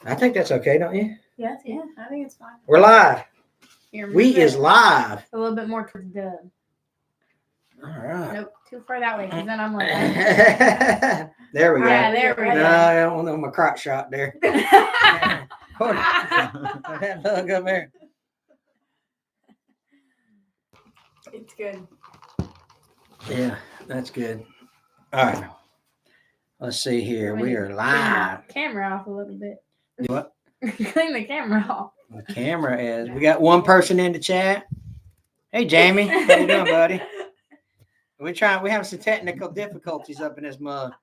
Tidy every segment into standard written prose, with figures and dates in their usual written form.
I think that's okay, don't you? Yeah, I think it's fine. We're live. Here, We is live. a little bit more towards the. All right. Nope, too far that way. Because then I'm like. There we go. Yeah, there we go. No, I don't know my crotch shot there. Hold on. Look up there. It's good. Yeah, that's good. All right. Let's see here. We are live. Camera off a little bit. Do what? Clean the camera off. The camera is. We got one person in the chat. Hey, Jamie. How you doing, buddy? We have some technical difficulties up in this mug.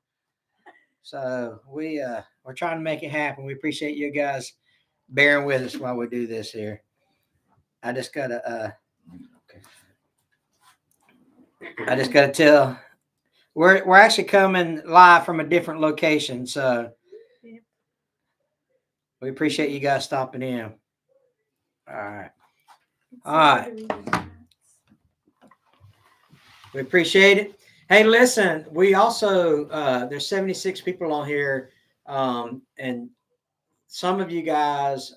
So we're trying to make it happen. We appreciate you guys bearing with us while we do this here. I just gotta tell we're actually coming live from a different location, so we appreciate you guys stopping in. All right. We appreciate it. Hey, listen, we also there's 76 people on here, and some of you guys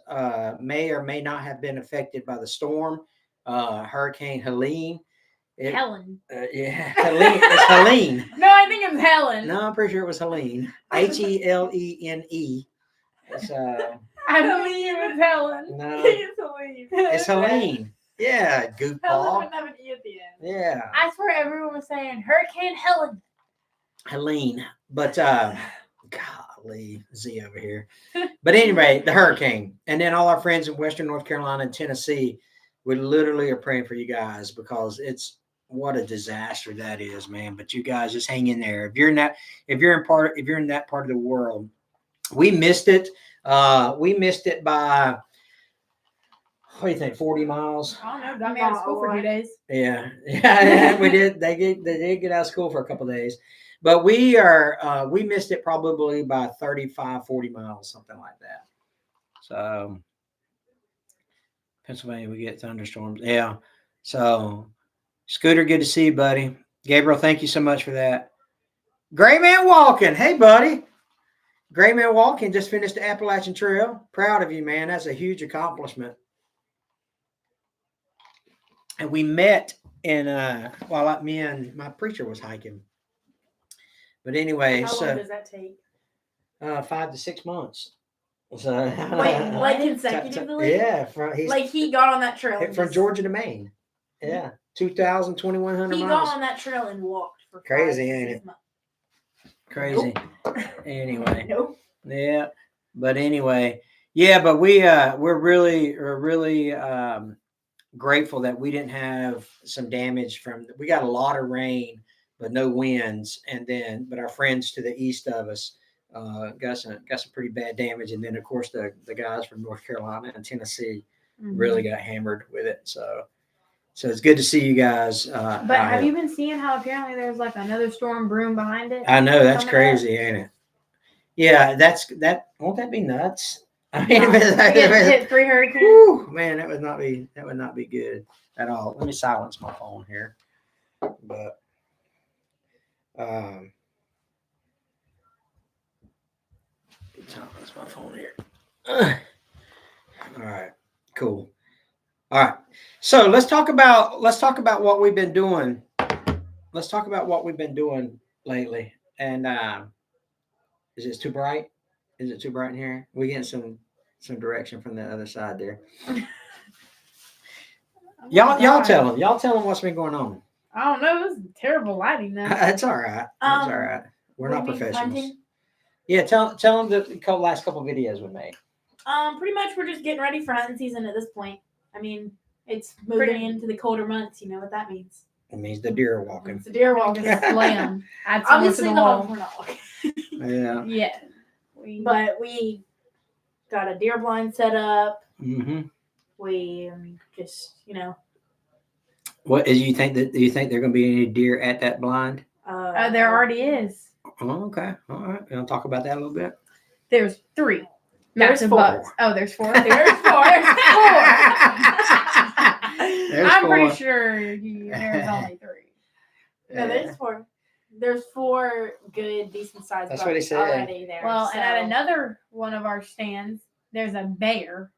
may or may not have been affected by the storm, Hurricane Helene. Helen. Yeah, Helene. It's Helene. No, I think it's Helen. No, I'm pretty sure it was Helene. Helene. It's I believe it's Helen. No, It's Helene. it's Helene. Yeah, Helen goofball. would have an E at the end. Yeah, I swear everyone was saying Hurricane Helen. Helene. But golly, Z over here. But anyway, the hurricane, and then all our friends in Western North Carolina and Tennessee, we literally are praying for you guys because it's what a disaster that is, man. But you guys just hang in there. If you're in that part of the world, we missed it. We missed it by, what do you think, 40 miles? I don't know. Got me out of school for 2 days. Yeah, we did. They did get out of school for a couple of days, but we missed it probably by 35, 40 miles, something like that. So Pennsylvania, we get thunderstorms. Yeah. So Scooter, good to see you, buddy. Gabriel, thank you so much for that. Gray Man Walking. Hey, buddy. Gray Man Walking just finished the Appalachian Trail. Proud of you, man. That's a huge accomplishment. And we met in while me and my preacher was hiking. But anyway, how long does that take? 5 to 6 months. So Wait, like consecutively? Yeah, like he got on that trail from Georgia to Maine. Yeah, 2,000, 2,100 miles. He got on that trail and walked for crazy, ain't it? Crazy. Nope. Anyway. Nope. Yeah, but anyway, yeah, but we're really grateful that we didn't have some damage we got a lot of rain, but no winds, but our friends to the east of us got some pretty bad damage, and then of course the guys from North Carolina and Tennessee really got hammered with it. So it's good to see you guys. But have you been seeing how apparently there's like another storm brewing behind it? I know, that's crazy, ain't it? Yeah, won't that be nuts? I mean, hit 3 hurricanes. Whew, man, that would not be good at all. Let me silence my phone here. But silence my phone here. All right, cool. All right. So let's talk about what we've been doing. Let's talk about what we've been doing lately. And is it too bright? Is it too bright in here? We getting some direction from the other side there. Y'all tell them what's been going on. I don't know. It was terrible lighting though. It's all right. It's all right. We're not professionals. Hunting? Yeah, tell them the last couple of videos we made. Pretty much we're just getting ready for hunting season at this point. I mean, it's moving into the colder months. You know what that means? It means the deer are walking. It's the deer walking. Slam. Obviously, the whole we're not walking. Yeah. Yeah. But we got a deer blind set up. Mm-hmm. We just, What do you think there going to be any deer at that blind? There already is. Oh, okay. All right. You want to talk about that a little bit? There's 3. There's 4. Bucks. Oh, there's 4. There's 4. I'm pretty sure there's only 3. No, there's 4. there's 4 good, decent sized That's bucks what he said. already there. Well, and at so- another one of our stands, there's a bear.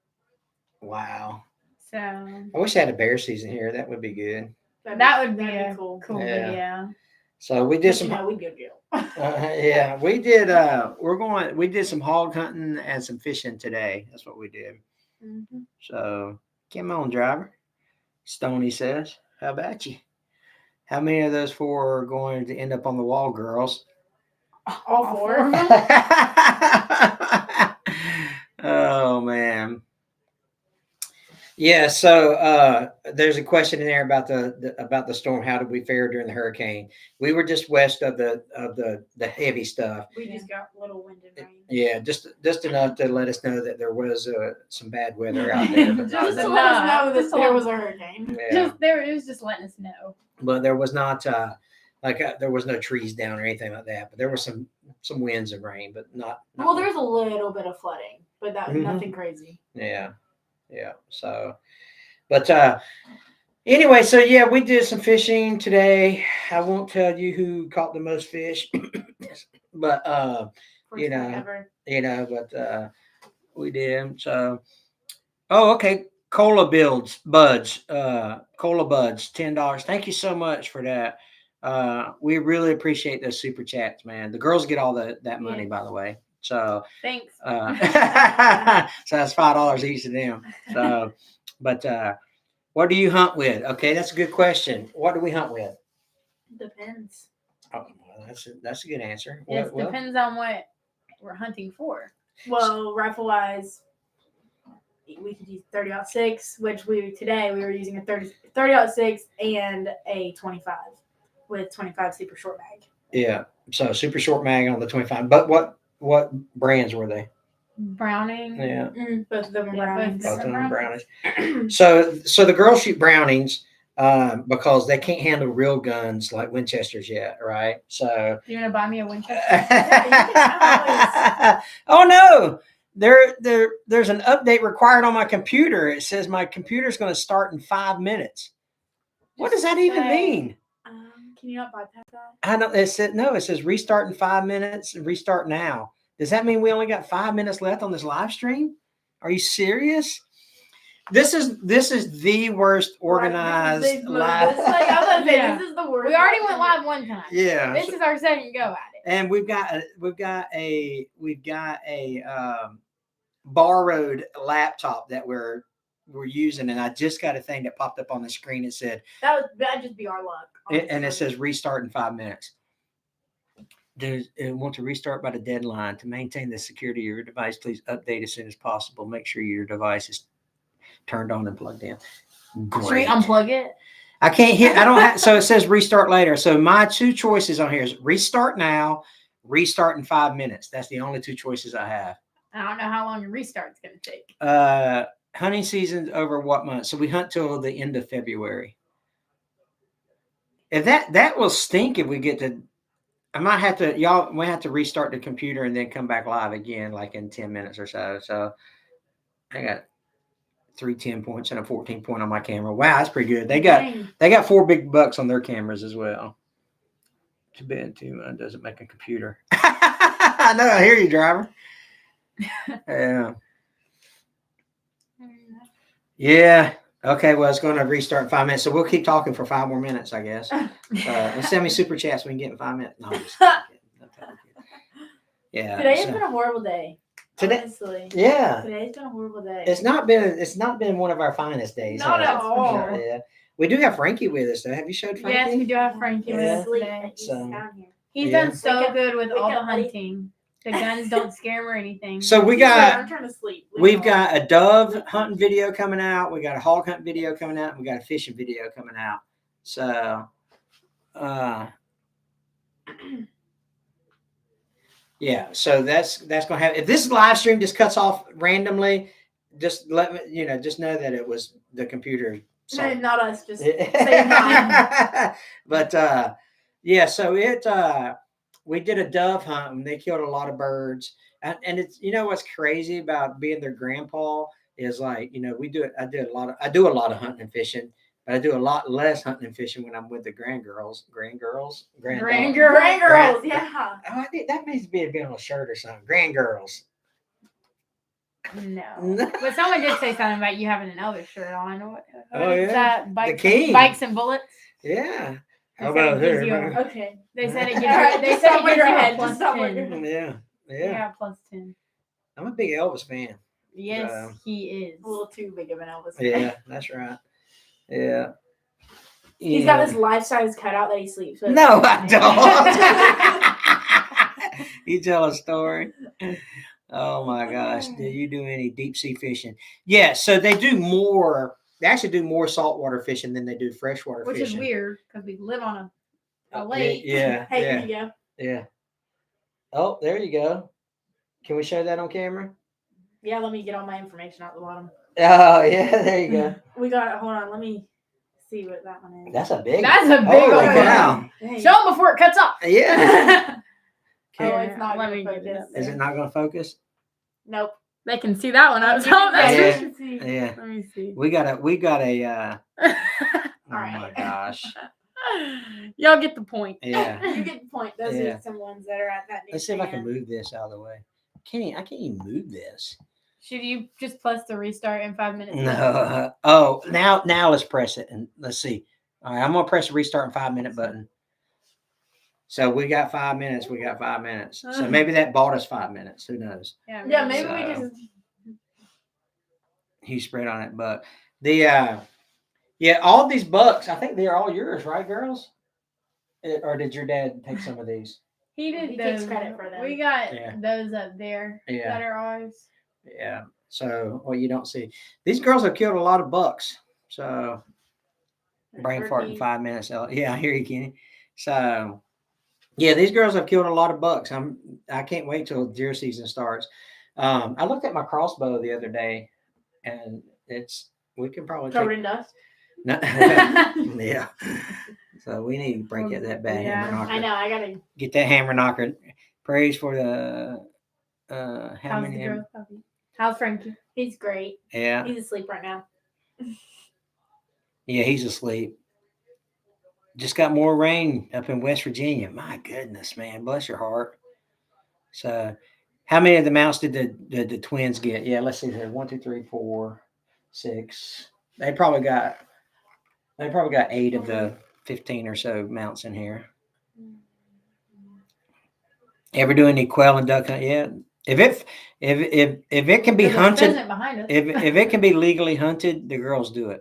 Wow. So I wish I had a bear season here. That would be good. that would be that'd a cool. cool Yeah. video. So we did But, some. we'd go to jail. Yeah, we did. We did some hog hunting and some fishing today. That's what we did. Mhm. So come on, driver. Stoney says, "How about you? How many of those 4 are going to end up on the wall, girls?" All 4 of them. Oh man. Yeah, so there's a question in there about the storm. How did we fare during the hurricane? We were just west of the heavy stuff. We just got a little wind and rain. Yeah, just enough to let us know that there was some bad weather out there, but Just not to enough. let us know that Just to there let- was a hurricane. Yeah, It was just letting us know. but there was not there was no trees down or anything like that. But there was some winds and rain, but not Well, there's a little bit of flooding, but Mhm. nothing crazy. Yeah. So, but anyway, so yeah, we did some fishing today. I won't tell you who caught the most fish, but First You time know. ever. but we did. So, oh, okay. Cola buds, $10. Thank you so much for that. We really appreciate those super chats, man. The girls get all that money, by the way. So, Thanks. so that's $5 each to them. So, but what do you hunt with? Okay, that's a good question. What do we hunt with? Depends. Oh, well, that's a good answer. It depends on what we're hunting for. Well, rifle wise, we could use 30-06, which today we were using a 30-06 and a 25 with 25 super short mag. Yeah. So super short mag on the 25. But what brands were they? Browning. Yeah. Both of them are Yeah, Brownings. Both of them Brownies. Brownies. So the girls shoot Brownings because they can't handle real guns like Winchesters yet, right? So You want to buy me a Winchester? oh no, there's an update required on my computer. It says my computer's going to start in 5 minutes. What does that even mean? Can you not bypass that? I know it says restart in 5 minutes and restart now. Does that mean we only got 5 minutes left on this live stream? Are you serious? This is the worst organized live. Yeah. This is the worst. We already went live one time. Yeah. This is our second go at it. And we've got a borrowed laptop that we're using, and I just got a thing that popped up on the screen. It said that'd just be our luck. and it says restart in 5 minutes. Want to restart by the deadline. To maintain the security of your device, please update as soon as possible. Make sure your device is turned on and plugged in. Should we Great. unplug it? I can't hear. I don't have. So it says restart later. So my 2 choices on here is restart now, restart in 5 minutes. That's the only 2 choices I have. I don't know how long a restart's going to take. Hunting season's over what month? So we hunt till the end of February. If that will stink if we get to. I might have to. Y'all might have to restart the computer and then come back live again, like in 10 minutes or so. So I got 3 10 points and a 14 point on my camera. Wow, that's pretty good. They got 4 big bucks on their cameras as well. Too bad doesn't make a computer. I know. I hear you, driver. Yeah. Yeah. Okay. Well, it's going to restart in 5 minutes, so we'll keep talking for 5 more minutes, I guess. And send me super chats we can get in 5 minutes. No, I'm just kidding. Yeah. Today has been a horrible day. Today. Honestly. Yeah. Today's been a horrible day. It's not been one of our finest days. Not has at it? all. Yeah. We do have Frankie with us, though. Have you showed Frankie? Yes, we do have Frankie with Yeah. us today. He's So- down here. He's Yeah. done so Wake up- good with wake all the up, buddy. hunting. The guns don't scare him or anything. So we He's like, got. I'm trying to sleep. Leave We've me alone. got a dove hunting video coming out. We got a hog hunt video coming out. And we got a fishing video coming out. So, yeah. So that's gonna happen. If this live stream just cuts off randomly, just let me just know that it was the computer. No, not us. Just say hi. But yeah. So we did a dove hunt and they killed a lot of birds. And it's what's crazy about being their grandpa is like we do it. I do a lot of hunting and fishing But I do a lot less hunting and fishing when I'm with the grandgirls. Grandgirls? Grandgirls. Grand girls, Grand- yeah. Oh, that needs to be on a shirt or something. Grandgirls. No. But someone did say something about you having an Elvis shirt on. What Oh, is yeah? that? Bikes, king. Bikes and bullets. Yeah. They How said it about gives her? you man? Okay. They said it gives All right, you. They just said stop it with gives your you a head, plus just stop with your 10. Yeah. Yeah. Yeah, plus 10. I'm a big Elvis fan. Yes, he is. A little too big of an Elvis. Yeah, that's right. Yeah. He's got this life-size cutout that he sleeps with. No, I don't. You tell a story. Oh my gosh. Do you do any deep sea fishing? Yeah, so they do more. They actually do more saltwater fishing than they do freshwater Which fishing. is weird because we live on a Yeah, lake. Yeah. Hey, yeah, here you go. yeah. Oh, there you go. Can we show that on camera? Yeah, let me get all my information out the bottom. Oh, yeah, there you go. We got it. Hold on. Let me see what that one is. That's a big That's a big Holy old cow. Dang. Show them before it cuts off. Yeah. Oh, Okay. it's not Let going me to get it focus. up Is it not going to focus? Nope. They can see that one. I was You can- hoping that's Yeah. you can see. Yeah. Let me see. We got a oh Alright. my gosh. Y'all get the point. Yeah. You get the point. Those Yeah. are some ones that are at that new Let's see if I can stand. move this out of the way. I can't even move this. Should you just press the restart in 5 minutes? No. Oh, now let's press it and let's see. All right, I'm gonna press the restart in 5-minute button. So we got 5 minutes. We got 5 minutes. So maybe that bought us 5 minutes. Who knows? Yeah, maybe we So- just. He spread on it, but the yeah, all these bucks. I think they're all yours, right, girls? Or did your dad take some of these? He did He those. takes credit for them. We got Yeah. those up there Yeah. that are ours. Yeah. So, well, you don't see these girls have killed a lot of bucks. So, brain fart in turkey. 5 minutes. Yeah, I hear you, Kenny. So, yeah, these girls have killed a lot of bucks. I can't wait till deer season starts. I looked at my crossbow the other day, and we can probably Covered take. in dust. No, yeah. So we need to break out that bad Yeah. hammer knocker. I know. I gotta. Get that hammer knocker. Praise for the how How's many? the girl puppy? How's Frankie? He's great. Yeah, He's asleep right now. yeah, he's asleep. Just got more rain up in West Virginia. My goodness, man, bless your heart. So, how many of the mounts did the twins get? Yeah, let's see here. 1, 2, 3, 4, 6. They probably got 8 of the 15 or so mounts in here. Ever do any quail and duck hunt? Yeah. If it can be There's a hunted, pheasant behind us. if it can be legally hunted, the girls do it.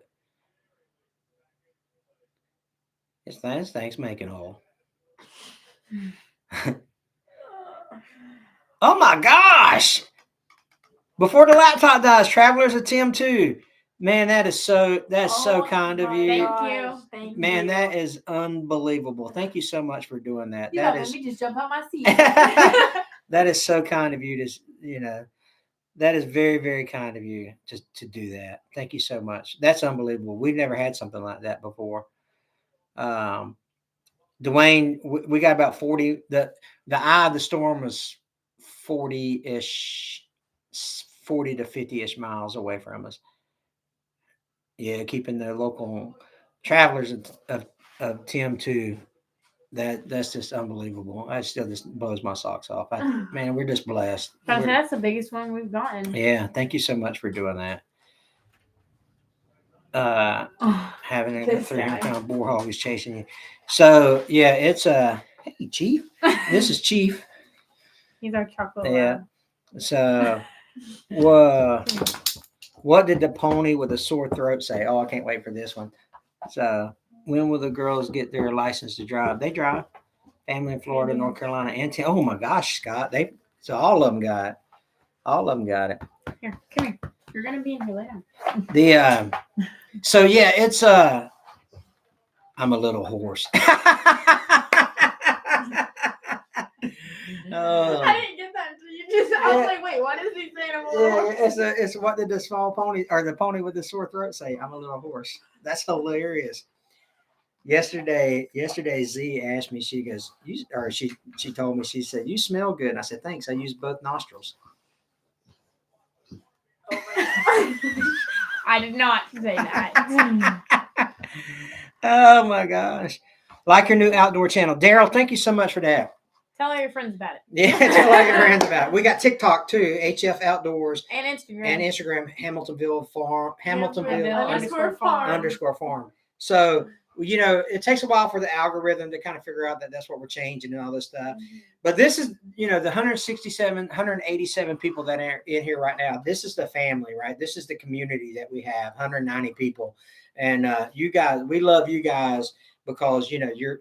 This thing's making all. Oh my gosh! Before the laptop dies, travelers of Tim too. Man, that's so kind of my you. Thank you. gosh, Thank Man, you. that is unbelievable. Thank you so much for doing that. You That got is me just jump out my seat. that is so kind of you to that is very, very kind of you to do that. Thank you so much. That's unbelievable. We've never had something like that before. Dwayne, we got about 40. The eye of the storm was 40-ish, 40 to 50-ish miles away from us. Yeah, keeping the local travelers of Tim too. That's just unbelievable. I still just blows my socks off. Man, we're just blessed. That's the biggest one we've gotten. Yeah, thank you so much for doing that. Having a This 300-pound boar hog is chasing you. So yeah, it's hey Chief. This is Chief. He's our chocolate. Yeah. lab. So what did the pony with the sore throat say? Oh, I can't wait for this one. So when will the girls get their license to drive? They drive. Family in Florida, North Carolina, and oh my gosh, Scott. All of them got it. All of them got it. Here, come here. You're gonna be in here later. So yeah, it's I'm a little hoarse. I didn't get that until you just. I was like, wait, what is he saying? It's what did the small pony or the pony with the sore throat say? I'm a little hoarse. That's hilarious. Yesterday, Z asked me. She goes, she told me. She said, "You smell good." And I said, "Thanks. I use both nostrils." I did not say that. Oh my gosh. Like your new outdoor channel. Daryl, thank you so much for that. Tell all your friends about it. Yeah, tell all your friends about it. We got TikTok too, HF Outdoors, And Instagram. and Instagram, Hamiltonville Farm, Hamiltonville Hamiltonville _farm. So, you know, it takes a while for the algorithm to kind of figure out that that's what we're changing and all this stuff. But this is, you know, the 187 people that are in here right now. This is the family, right? This is the community that we have, 190 people. And you guys, we love you guys because, you know, you're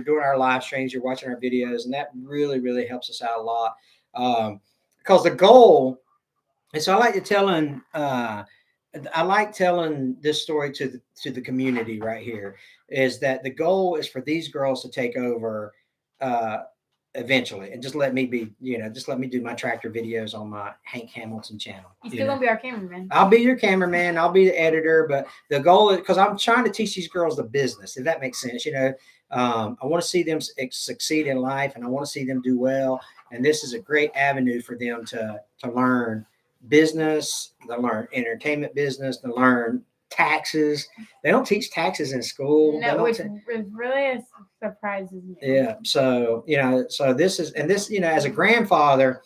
doing our live streams, you're watching our videos, and that really helps us out a lot. Because the goal, and so I like telling this story to the community right here, is that the goal is for these girls to take over eventually, and just let me be, you know, just let me do my tractor videos on my Hank Hamilton channel. You still gonna be our cameraman. I'll be your cameraman. I'll be the editor. But the goal is, because I'm trying to teach these girls the business, if that makes sense. You know, I want to see them succeed in life, and I want to see them do well. And this is a great avenue for them to learn business, to learn entertainment business, to learn taxes. They don't teach taxes in school. No, which really surprises me. Yeah. So, you know, so this, you know, as a grandfather,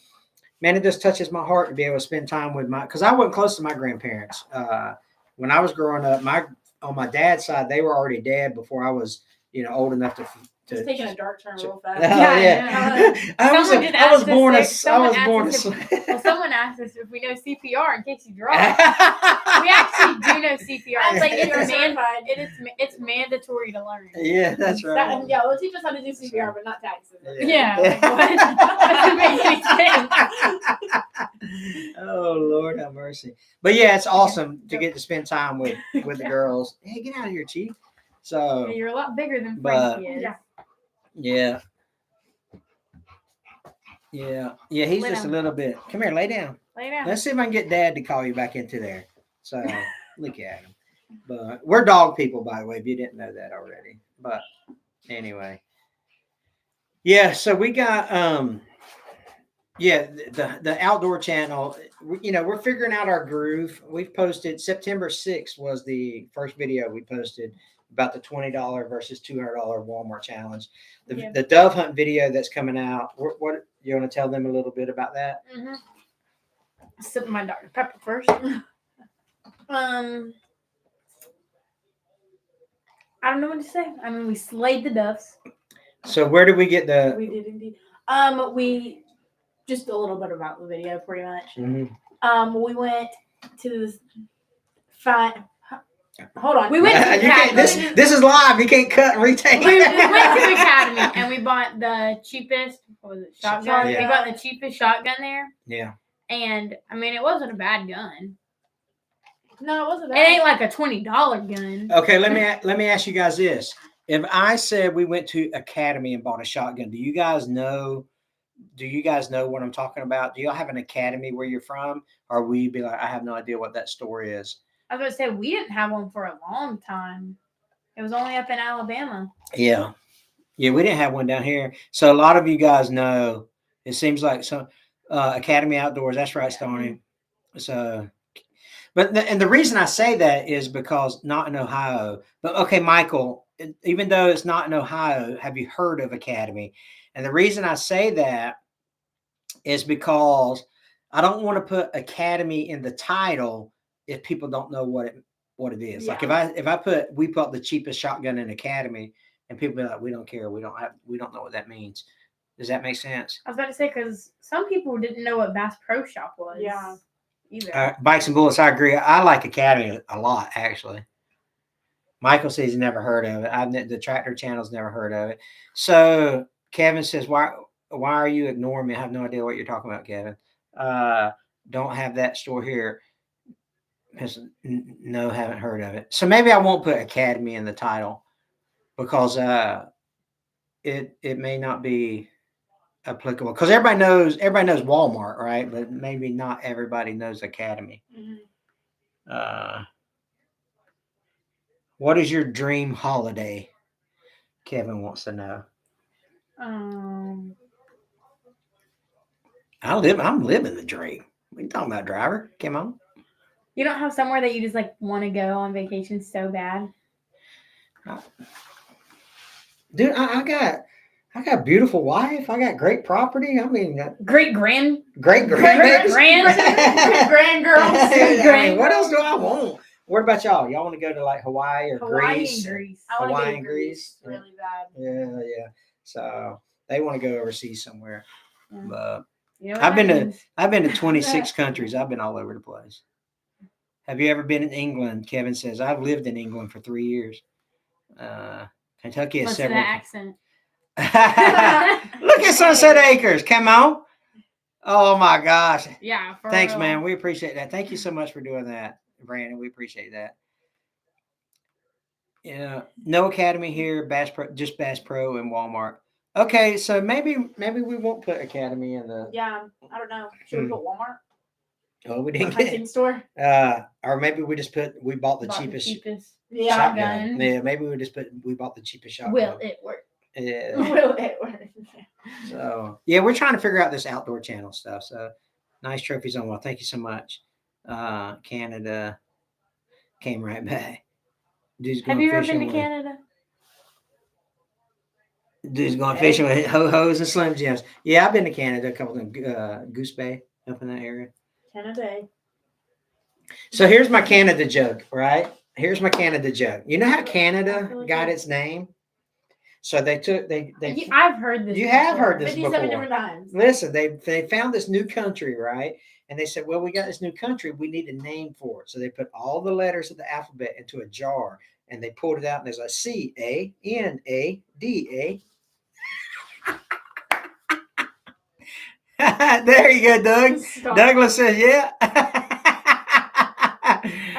man, it just touches my heart to be able to spend time with because I wasn't close to my grandparents. When I was growing up, on my dad's side, they were already dead before I was, you know, old enough to It's taking a dark turn real fast. I was born a Well, someone asked us if we know CPR in case you drop. We actually do know CPR. I was like, It's mandatory to learn. Yeah, that's right. They'll teach us how to do CPR, but not taxes. Yeah. Like, what? Doesn't make any sense. Oh Lord have mercy. But yeah, it's awesome to get to spend time with the girls. Hey, get out of here, Chief. So you're a lot bigger than Frankie is. Yeah. He's Lay just down. a little bit. Come here, lay down. Lay down. Let's see if I can get Dad to call you back into there. So look at him. But we're dog people, by the way, if you didn't know that already. But anyway. Yeah, so we got the outdoor channel. You know, we're figuring out our groove. We've posted September 6th was the first video we posted about the $20 versus $200 Walmart challenge. The dove hunt video that's coming out. What you want to tell them a little bit about that? Mm-hmm. Sip my Dr. Pepper first. I don't know what to say. I mean, we slayed the doves. So where did we get the? We did indeed. We just a little bit about the video, pretty much. Mm-hmm. We went to this Hold on. We went to Academy. This is live. You can't cut and retake. We went to Academy and we bought the cheapest. What was it? Shotgun. Yeah. We got the cheapest shotgun there. Yeah. And I mean, it wasn't a bad gun. No, it wasn't bad. It ain't like a $20 gun. Okay, let me ask you guys this: if I said we went to Academy and bought a shotgun, do you guys know? What I'm talking about? Do y'all have an academy where you're from, or will you be like, I have no idea what that store is? I was going to say, we didn't have one for a long time. It was only up in Alabama. Yeah, we didn't have one down here. So a lot of you guys know. It seems like some Academy Outdoors. That's right, Stoney. So, but the reason I say that is because not in Ohio. But okay, Michael, even though it's not in Ohio, have you heard of Academy? And the reason I say that is because I don't want to put Academy in the title if people don't know what it is. Yeah. Like if we put the cheapest shotgun in Academy, and people be like, we don't care, we don't know what that means. Does that make sense? I was about to say, because some people didn't know what Bass Pro Shop was. Yeah. Either. Bikes and Bullets, I agree. I like Academy a lot, actually. Michael says he's never heard of it. The tractor channel's never heard of it. So Kevin says, why are you ignoring me? I have no idea what you're talking about, Kevin. Don't have that store here. No, haven't heard of it. So maybe I won't put Academy in the title because it may not be applicable, because everybody knows Walmart, right? But maybe not everybody knows Academy. Mm-hmm. What is your dream holiday? Kevin wants to know. Um, I'm living the dream. What are you talking about, driver? Come on. You don't have somewhere that you just like want to go on vacation so bad? Dude, I got a beautiful wife. I got great property. I mean, Great grand. great Great grand. Grand girls. I mean, what else do I want? What about y'all? Y'all want to go to like Hawaii or Hawaii Greece? and Greece. I want to Hawaii go and to Greece Greece? really bad. Yeah. So they want to go overseas somewhere. Yeah. But You know what I've that been means? to 26 countries. I've been all over the place. Have you ever been in England? Kevin says, I've lived in England for 3 years. Kentucky has Listen to several. that accent. Look at Sunset Acres. Come on. Oh my gosh. Yeah. For Thanks, real. man. We appreciate that. Thank you so much for doing that, Brandon. We appreciate that. Yeah. No academy here. Bass Pro, just Bass Pro and Walmart. Okay, so maybe we won't put academy in the. Yeah, I don't know. Should we put Walmart? Oh, we The didn't get. hunting store? Or maybe we just we bought the Bought cheapest Yeah. shotgun. Yeah, maybe we bought the cheapest shotgun. Will it work? Yeah. Will it work? So yeah, we're trying to figure out this outdoor channel stuff. So nice trophies on well. Thank you so much. Canada came right back. Dude's Have going you ever fishing been to with- Canada? Dude's going fishing with ho-hos and Slim Jims. Yeah, I've been to Canada, a couple of them, Goose Bay up in that area. Canada. So here's my Canada joke, right? Here's my Canada joke. You know how Canada feel like got I- its name? So they I've heard this. You have before. heard this 57 before. different times. Listen, they found this new country, right? And they said, well, we got this new country. We need a name for it. So they put all the letters of the alphabet into a jar and they pulled it out and there's like C-A-N-A-D-A. There you go, Doug. Stop. Douglas says, yeah.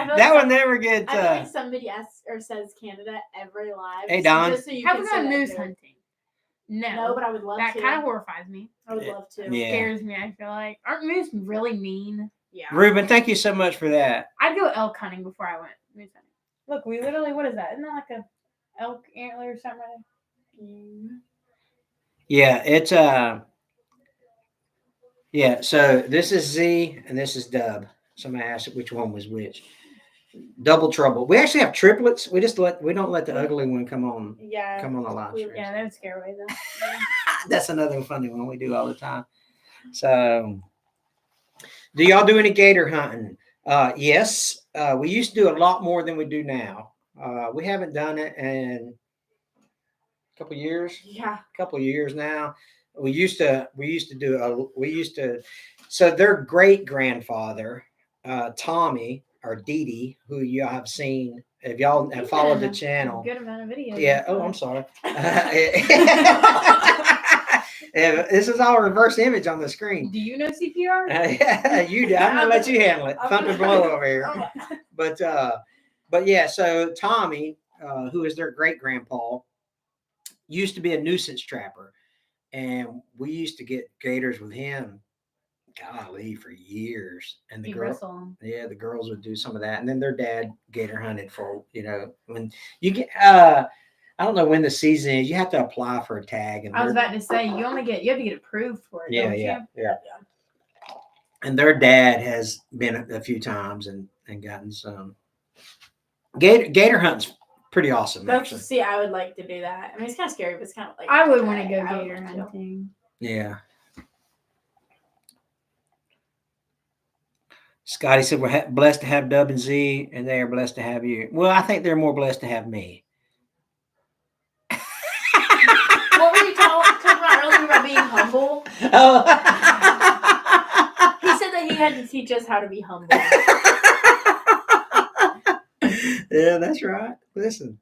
That like one never gets. I feel like somebody asks or says Canada every live. Hey, Don. Just so you Have can we say gone that moose here. hunting? No. No, but I would love that to. kind of horrifies me. I would love to. Yeah. Scares me. I feel like aren't moose really mean? Yeah. Ruben, thank you so much for that. I'd go elk hunting before I went moose hunting. Look, we literally what is that? Isn't that like a elk antler or something? Yeah, it's yeah, so this is Z and this is Dub. Somebody asked which one was which. Double trouble. We actually have triplets. We don't let the ugly one come on the live stream. Yeah, that would scare away though. That's another funny one we do all the time. So do y'all do any gator hunting? Yes. We used to do a lot more than we do now. We haven't done it in a couple years. Yeah. Couple years now. So their great grandfather, Tommy or Dee Dee, who y'all have seen, if y'all have followed the channel. Good amount of videos. Yeah. Oh, I'm sorry. This is all reverse image on the screen. Do you know CPR? Yeah, you do. I'm gonna let you handle it. I'm Thunder gonna- blow over here. Oh, But yeah, so Tommy, who is their great grandpa, used to be a nuisance trapper, and we used to get gators with him. Golly, for years. And the You girl, bristle 'em. yeah, the girls would do some of that, and then their dad gator hunted for when you get. I don't know when the season is. You have to apply for a tag, and I was their- about to say you have to get approved for it. yeah, don't yeah, you? yeah. And their dad has been a few times and gotten some. Gator hunting's pretty awesome. Actually. see, I would like to do that. I mean, it's kind of scary, but it's kind of like I would want to go I would gator love to. hunting. Yeah. Scotty said we're blessed to have Dub and Z, and they are blessed to have you. Well, I think they're more blessed to have me. What were you talking about earlier about being humble? Oh. He said that he had to teach us how to be humble. Yeah, that's right. Listen.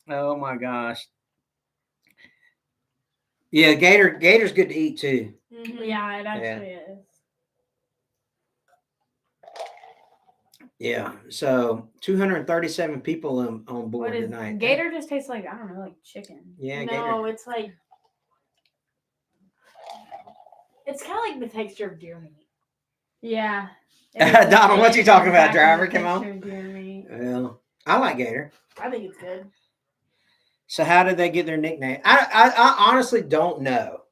Oh my gosh. Yeah, Gator's good to eat too. Mhm. Yeah, it actually is. Yeah. So 237 people on board What is tonight. gator? Just tastes like I don't know, like chicken. Yeah, No, it's like it's kind of like the texture of deer meat. Yeah. Donald, what you talking about, driver? Exactly Come the on. texture of deer meat. Well, I like Gator. I think it's good. So how did they get their nickname? I honestly don't know.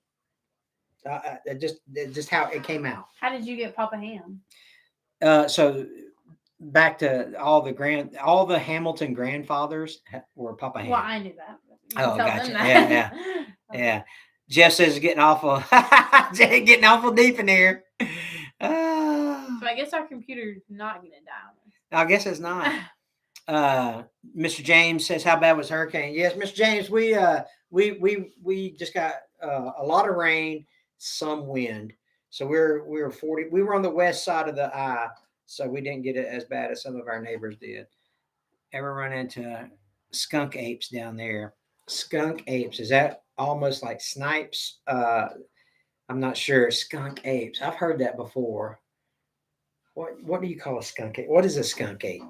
Just how it came out. How did you get Papa Ham? So back to all the Hamilton grandfathers were Papa Ham. Well, I knew that. But you Oh, tell gotcha. them that. Yeah, Yeah. Jeff says it's getting awful getting awful deep in here. So I guess our computer's not gonna die. I guess it's not. Mr. James says, "How bad was hurricane?" Yes, Mr. James, we just got a lot of rain, some wind. So we were 40. We were on the west side of the eye, so we didn't get it as bad as some of our neighbors did. Ever run into skunk apes down there? Skunk apes, is that almost like snipes? I'm not sure. Skunk apes. I've heard that before. What do you call a skunk ape? What is a skunk ape?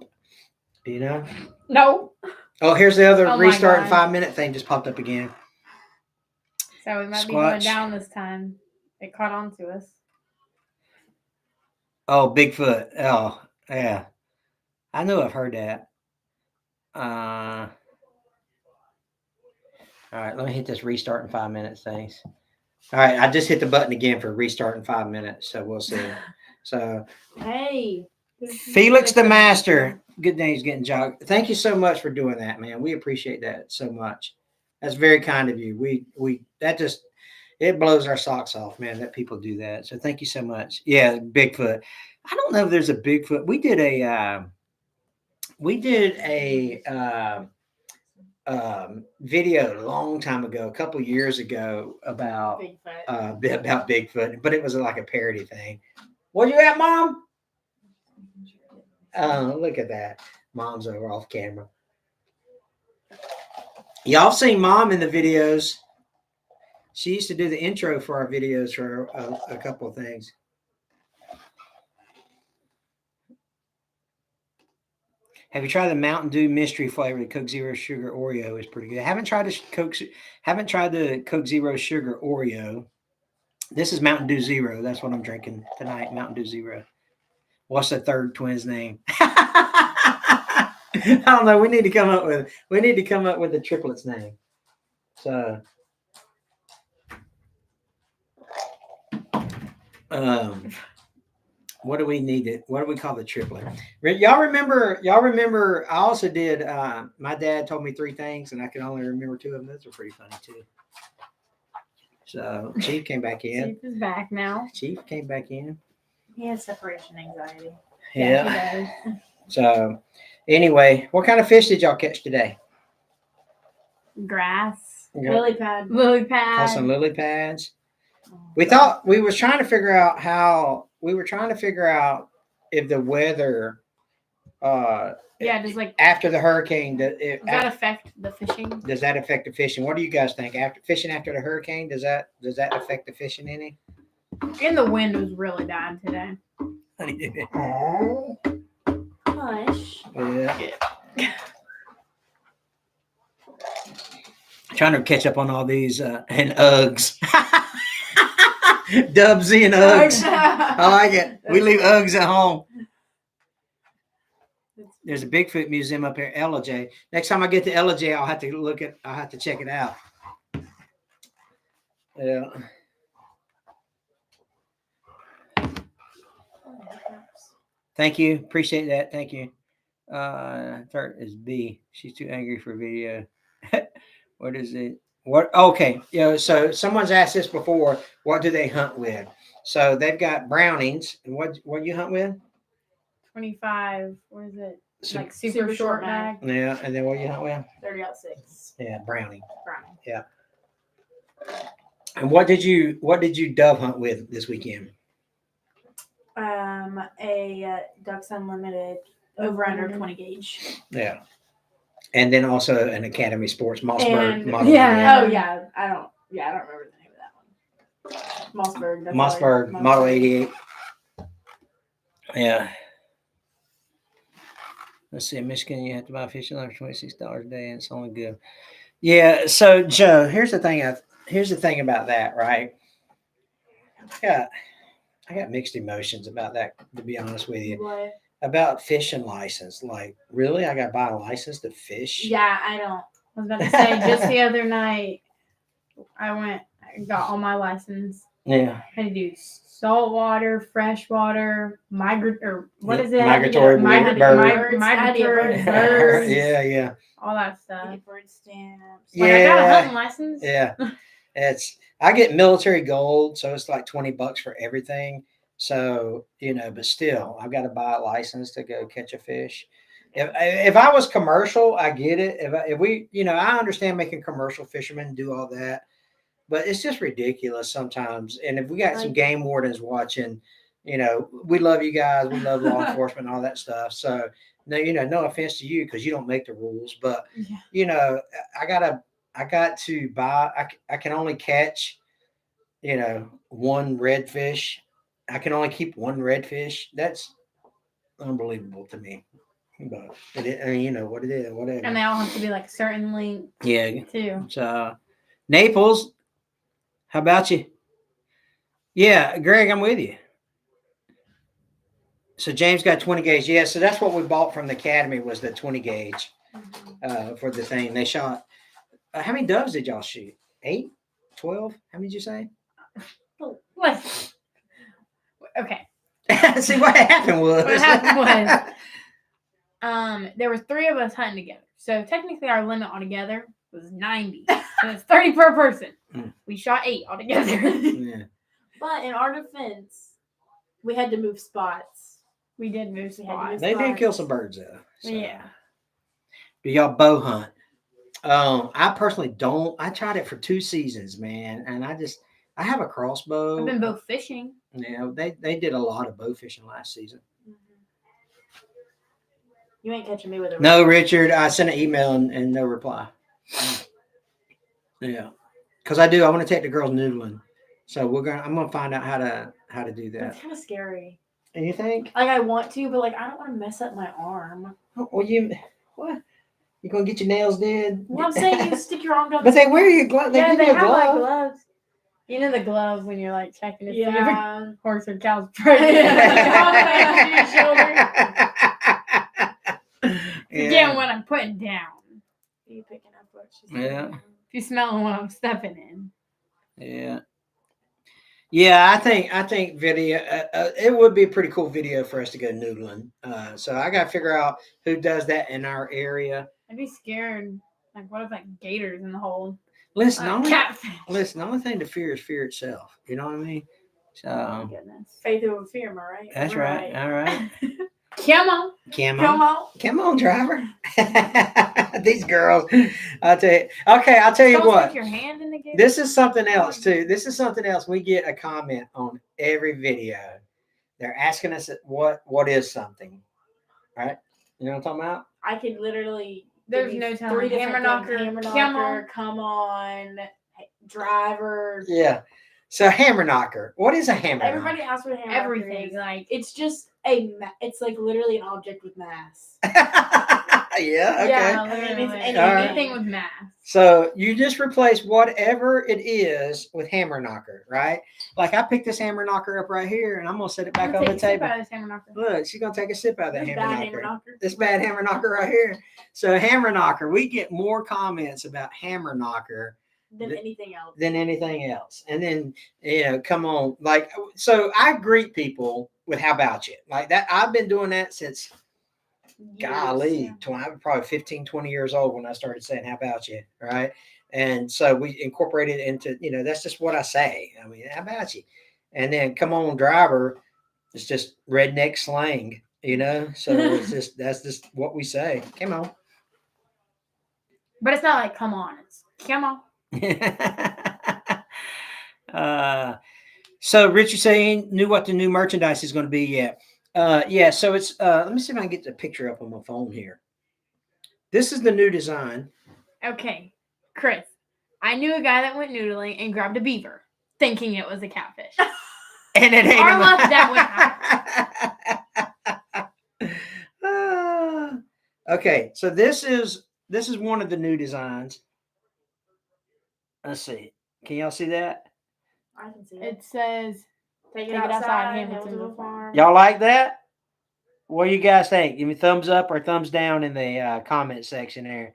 Do you know? No. Oh, here's the other Oh my restart in God. 5-minute thing just popped up again. So we might be going Squatch. down this time. It caught on to us. Oh, Bigfoot. Oh, yeah. I know I've heard that. All right, let me hit this restart in 5 minutes things. All right, I just hit the button again for restart in 5 minutes, so we'll see. So Hey. Felix the Master. Good day, he's getting jogged. Thank you so much for doing that, man. We appreciate that so much. That's very kind of you. We that just it blows our socks off, man, that people do that. So thank you so much. Yeah, Bigfoot. I don't know if there's a Bigfoot. We did a video a long time ago, a couple years ago about Bigfoot, but it was like a parody thing. Where you at, Mom? Oh, look at that. Mom's over off camera. Y'all seen Mom in the videos. She used to do the intro for our videos for a couple of things. Have you tried the Mountain Dew mystery flavor? The Coke Zero Sugar Oreo is pretty good. I haven't tried the Coke Zero Sugar Oreo. This is Mountain Dew Zero. That's what I'm drinking tonight. Mountain Dew Zero. What's the third twin's name? I don't know. We need to come up with the triplets name. So what do we need what do we call the triplet? Y'all remember I also did my dad told me 3 things and I can only remember 2 of them. Those are pretty funny too. So Chief came back in. Chief is back now. Chief came back in. He has separation anxiety. Yeah. He does. So anyway, what kind of fish did y'all catch today? Grass. Lily pad. Lily Caught pad. some lily pads. We thought we were trying to figure out if the weather Yeah, just like after the hurricane does that affect the fishing? does that affect the fishing? What do you guys think? After the hurricane, does that affect the fishing any? And the wind was really bad today. Hush. Yeah. Trying to catch up on all these and Uggs. Dubsy and Uggs. I like it. We leave Uggs at home. There's a Bigfoot museum up here, LJ. Next time I get to LJ, I'll have to check it out. Yeah. Thank you. Appreciate that. Thank you. Third is B. She's too angry for video. What is it? What? Okay. So someone's asked this before. What do they hunt with? So they've got brownings. And what you hunt with? 25. What is it? So- Like super short mag. Yeah. And then what you hunt with? 30-06. Yeah, browning. Browning. Yeah. And what did you dove hunt with this weekend? A Ducks Unlimited over under 20 gauge. Yeah. And then also an Academy Sports Mossberg And- model. yeah. Oh yeah, I don't remember the name of that one. Mossberg. that's all I- Mossberg Model 88. Yeah. Let's see. In Michigan, you have to buy fishing line for $26 a day, and it's only good. Yeah. So Joe, here's the thing about that, right? I got mixed emotions about that, to be honest with you. What? About fishing license. Like, really? I got to buy a license to fish? Yeah, I don't. I was about to say, just the other night, I got all my license Yeah. Had to do saltwater, freshwater, migratory Migratory birds. migratory birds, Yeah. all that You stuff. get bird stamps. Like, I got a Yeah. hunting license. Yeah. I get military gold, so it's like $20 for everything. So, but still, I've got to buy a license to go catch a fish. If I was commercial, I get it. If we, I understand making commercial fishermen do all that, but it's just ridiculous sometimes. And if we got some game wardens watching, we love you guys. We love law enforcement and all that stuff. So no, no offense to you because you don't make the rules, but I got to buy. I can only catch, one redfish. I can only keep one redfish. That's unbelievable to me. But what it is, whatever. And they all have to be like a certain length. Yeah. Too. So Naples, how about you? Yeah, Greg, I'm with you. So James got 20 gauge. Yeah, so that's what we bought from the academy was the 20 gauge for the thing. They shot. How many doves did y'all shoot? 8? 12? How many did you say? What? Okay. See what happened was. What happened was, there were 3 of us hunting together. So technically, our limit altogether was 90. So it's 30 per person. We shot 8 altogether. Yeah. But in our defense, we had to move spots. We did move spots. They did kill some birds though. So. Yeah. Do y'all bow hunt? I personally don't. I tried it for 2 seasons, man, and I have a crossbow. I've been bow fishing. Yeah, they did a lot of bow fishing last season. You ain't catching me with a No, Richard. I sent an email and no reply. Yeah, because I want to take the girls noodling, so I'm gonna find out how to do that. That's kind of scary. And you think? Like I want to, but like I don't want to mess up my arm. Well, what? You gonna get your nails did? Well, I'm saying you stick your arm down. But they wear your gloves. Yeah, they give you a have like glove. gloves. You know the gloves when you're like checking to see if a Yeah. horse or cow's pregnant. Again, what I'm putting down. Are you picking up what she's Yeah. saying? If you smelling what I'm stepping in. Yeah. Yeah, I think video. It would be a pretty cool video for us to go noodling. So I got to figure out who does that in our area. I'd be scared. Like, what if like gators in the hole? Listen, Catfish. the only thing to fear is fear itself. You know what I mean? Oh So my goodness. Faith over fear, am I right? that's right. All right. Come on. Come on, driver. These girls. I'll tell you. Okay, I'll tell you Don't what. stick your hand in the gator. This is something else too. This is something else. We get a comment on every video. They're asking us what is something, right? You know what I'm talking about? I could literally. There's give no you telling. 3 different Hammer knocker. things. Hammer Come knocker. Come on. Driver. Yeah. So hammer knocker. What is a hammer? Everybody asks what a hammer knocker Everything. is. Like, It's just it's like literally an object with mass. yeah. Okay. yeah, I mean, literally. it's Anything with mass. So you just replace whatever it is with hammer knocker, right? Like I picked this hammer knocker up right here, and I'm gonna set it back on the table. Look, she's gonna take a sip out of that This hammer bad knocker. hammer knocker. This bad hammer knocker right here. So hammer knocker, we get more comments about hammer knocker Than anything else. than anything else. And then come on, like so I greet people with how about you? Like that I've been doing that since golly, I was probably 15, 20 years old when I started saying how about you, right? And so we incorporated it into, that's just what I say. I mean, how about you? And then come on, driver, it's just redneck slang, so that's just what we say. Come on. But it's not like come on. It's come on. So Richard saying knew what the new merchandise is going to be yet. Yeah, so it's let me see if I can get the picture up on my phone here. This is the new design. Okay, Chris, I knew a guy that went noodling and grabbed a beaver, thinking it was a catfish. And it ain't Our luck, that okay, so this is one of the new designs. Let's see. Can y'all see that? I can see it. It says, Take it it outside, outside, Hamiltonville Farm. Y'all like that? What do you guys think? Give me thumbs up or thumbs down in the comment section there.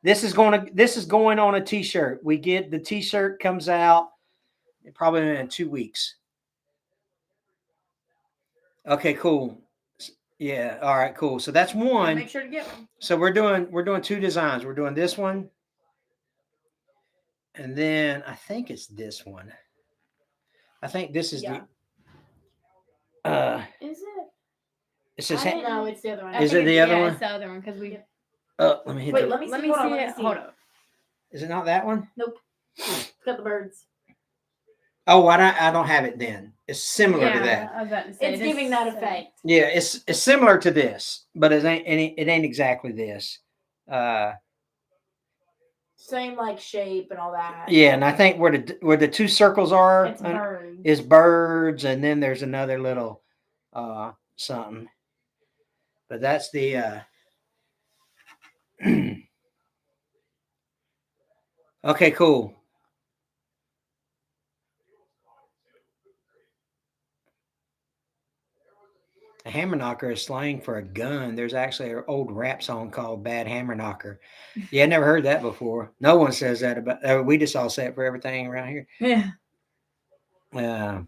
This is going on a t-shirt. The t-shirt comes out Probably in 2 weeks. Okay, cool. Yeah. All right, cool. So that's Yeah, one. make sure to get one. So we're doing 2 designs. We're doing this one, and then I think it's this one. I think this is Yeah. Is it? It says. I didn't- No, it's the other one. I Is think it the it's- other yeah, one? It's the other one because we. Let me hit. Wait, the, let me see. Let me Hold see on, let it. me see. Hold up. Is it not that one? It's got the birds. Oh, I don't have it then. It's similar to that. I was about to say, It's this giving that is- effect. Yeah, it's similar to this, but it ain't exactly this. Same like shape and all that. Yeah, and I think where the 2 circles are It's birds. is birds, and then there's another little something. But that's the okay, cool. A hammer knocker is slang for a gun. There's actually an old rap song called "Bad Hammer Knocker." Yeah, I never heard that before. No one says that about. We just all say it for everything around here. Yeah.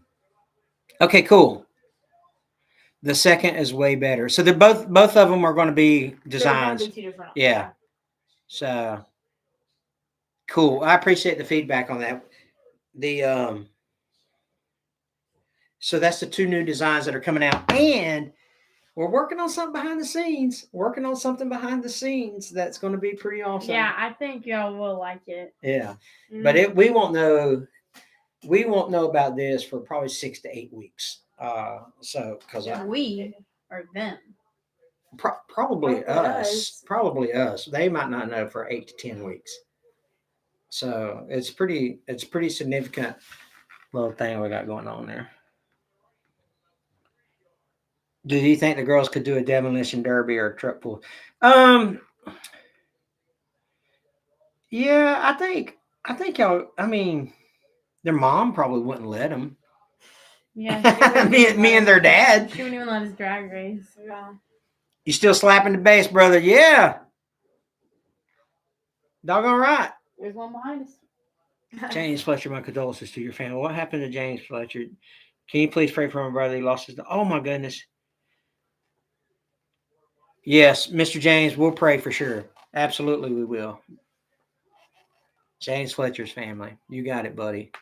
Okay, cool. The second is way better. So they're both of them are going to be designs. They're gonna be 2 different. Yeah. So cool. I appreciate the feedback on that. The so that's the 2 new designs that are coming out, and we're working on something behind the scenes. Working on something behind the scenes that's going to be pretty awesome. Yeah, I think y'all will like it. Yeah. Mm. But we won't know. We won't know about this for probably 6 to 8 weeks. So because We or them. probably Probably us. us. Probably us. They might not know for 8 to 10 weeks. So it's pretty significant little thing we got going on there. Do you think the girls could do a demolition derby or a truck pull? Yeah, I think y'all. I mean, their mom probably wouldn't let them. Yeah. me and their dad. She wouldn't even let us drag race. Yeah. You still slapping the bass, brother? Yeah. Doggone right. There's one behind us. James Fletcher, my condolences to your family. What happened to James Fletcher? Can you please pray for my brother? He lost his. Oh my goodness. Yes, Mr. James, we'll pray for sure. Absolutely, we will. James Fletcher's family. You got it, buddy.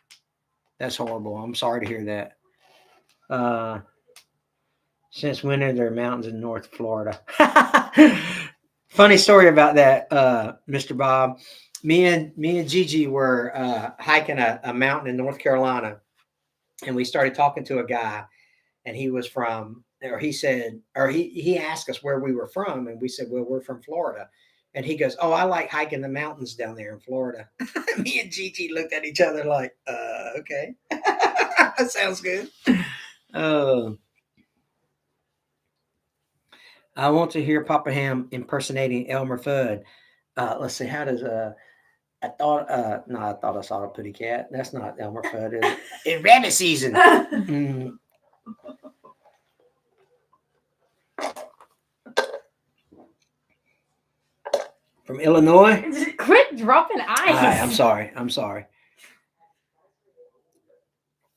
That's horrible. I'm sorry to hear that. Since when are there mountains in North Florida? Funny story about that, Mr. Bob. Me and Gigi were hiking a mountain in North Carolina, and we started talking to a guy, and he was from, or he said, or he asked us where we were from, and we said, well, we're from Florida. And he goes, oh, I like hiking the mountains down there in Florida. Me and Gigi looked at each other like, okay. That sounds good. I want to hear Papa Ham impersonating Elmer Fudd. Let's see, how does I thought I saw a pretty cat. That's not Elmer Fudd, is it? In rabbit season. Mm. From Illinois. Quit dropping ice. Hi, I'm sorry.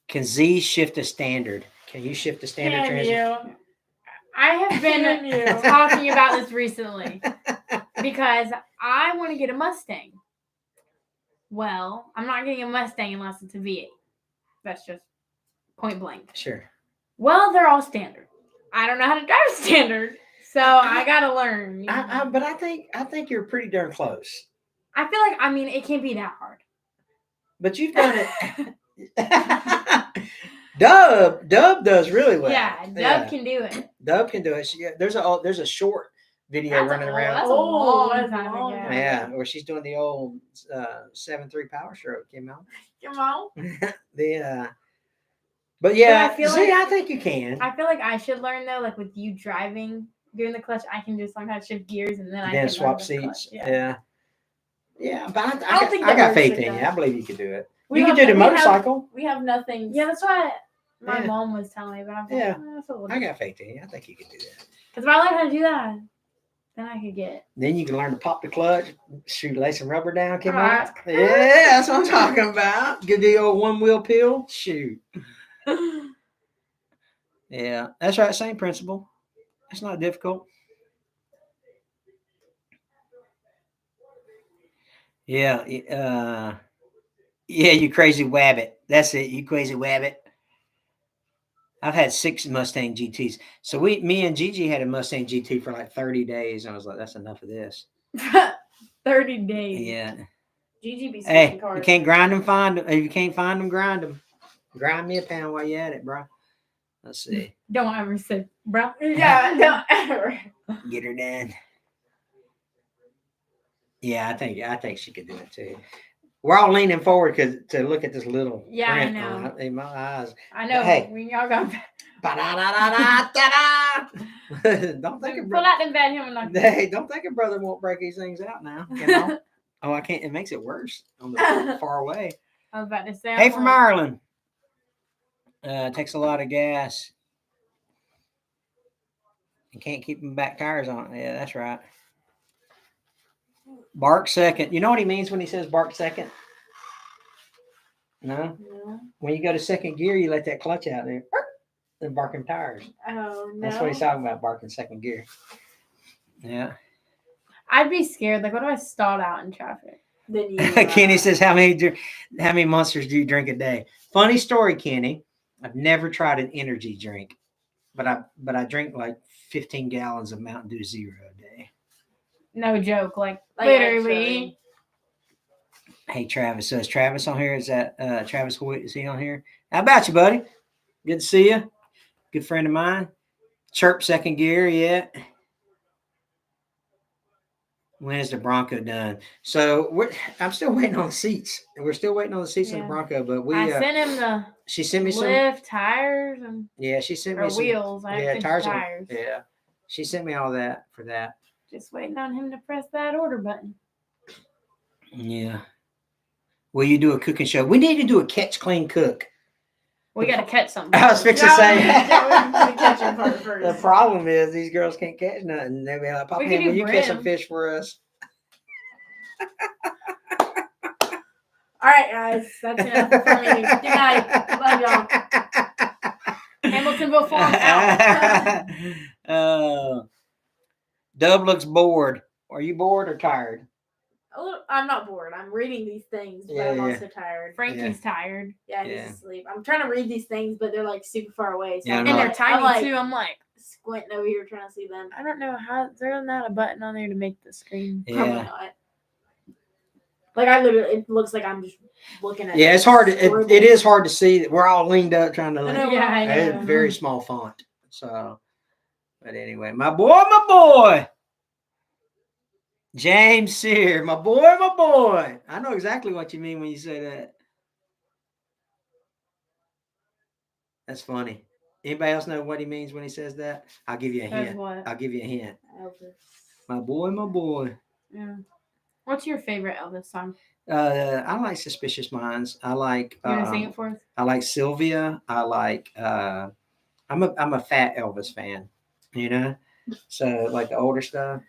Can Z shift a standard? Can you shift the standard Can transmission? you? I have Can been you? talking about this recently because I want to get a Mustang. Well, I'm not getting a Mustang unless it's a V8. That's just point blank. Sure. Well, they're all standard. I don't know how to drive standard, so I gotta learn. you know. But I think you're pretty darn close. I feel like it can't be that hard. But you've done it. Dub does really well. Yeah, Dub can do it. Dub can do it. There's a short video running around. That's a long that's time long. ago. Yeah, where she's doing the old 7.3 power stroke. Came out. Come on. But yeah, I feel see, like- I think you can. I feel like I should learn though, like with you driving during the clutch, I can just learn how to shift gears and then I Then can swap learn the seats. clutch. Yeah. Yeah, but I don't think I that got works faith like in you. that. I believe you could do it. We You can have- do the we have- motorcycle. We have nothing. Yeah, that's what my Yeah. mom was telling me about. Yeah. That's a little I got faith in you. I think you can do that. Because if I learn how to do that, Then I could get. Then you can learn to pop the clutch, shoot, lay some rubber down, come Alright. on. Yeah, that's what I'm talking about. Give the old one wheel peel, shoot. Yeah, that's right. Same principle. It's not difficult. Yeah, yeah, you crazy wabbit. That's it. You crazy wabbit. I've had 6 Mustang GTs. So me and Gigi had a Mustang GT for like 30 days. I was like, that's enough of this. 30 days. Yeah. GG be switching Hey, cars. you can't grind them, find them. If you can't find them, grind them. Grind me a pound while you at it, bro. Let's see. Don't ever say, bro. Yeah, don't ever. Get her done. Yeah, I think she could do it too. We're all leaning forward to look at this little Yeah, I print know. on it. In my eyes. I know. Hey. When y'all got Ba-da-da-da-da-da-da. Don't think of pull brother. out them bad him and Hey, don't think a brother won't break these things out now. You know? Oh, I can't. It makes it worse on the far away. I was about to say. Hey, from Ireland. Takes a lot of gas. You can't keep them back tires on. Yeah, that's right. Bark second. You know what he means when he says bark second? No? No. When you go to second gear, you let that clutch out there. And barking tires. Oh no. That's what he's talking about, barking second gear. Yeah. I'd be scared. Like, what if I stalled out in traffic? Then you. Kenny says, how many monsters do you drink a day? Funny story, Kenny. I've never tried an energy drink, but I drink like 15 gallons of Mountain Dew Zero a day. No joke. Like actually. literally. Hey, Travis. So is Travis on here? Is that Travis Hoyt? Is he on here? How about you, buddy? Good to see you. Good friend of mine. Chirp second gear, yeah. When is the Bronco done? So I'm still waiting on the seats. We're still waiting on the seats in the Yeah. Bronco, but I sent him the she sent me some. lift, tires, and Yeah, she sent or me some wheels. I yeah, sent you tires. tires. Yeah, she sent me all that for that. Just waiting on him to press that order button. Yeah. Will you do a cooking show? We need to do a catch, clean, cook. We got to catch something. I was fixing to say. Yeah, we catching part first. The problem is these girls can't catch nothing. They'll be like, Papa, We could will do you catch some brim. fish for us? All right, guys, that's enough for me. Good night. Love y'all. Hamiltonville Farm out. Dub looks bored. Are you bored or tired? I'm not bored. I'm reading these things, but Yeah, I'm yeah. also tired. Frankie's tired. Yeah, he's Yeah. asleep. I'm trying to read these things, but they're like super far away. So Yeah, I'm I know. And they're like- tiny I'm like too. I'm like, squinting over here trying to see them. I don't know how. There's not a button on there to make the screen. Probably Yeah. not. Like I literally, it looks like I'm just looking at. Yeah, it's hard. It scribbles. is hard to see. We're all leaned up trying to I look. know, Yeah, I It's know. very small font. So, but anyway, my boy. James Sear, my boy. I know exactly what you mean when you say that. That's funny. Anybody else know what he means when he says that? I'll give you a Says hint. what? I'll give you a hint. Elvis. My boy. Yeah. What's your favorite Elvis song? I like Suspicious Minds. I like. You want to sing it for us? I like Sylvia. I like. I'm a fat Elvis fan. You know, so like the older stuff.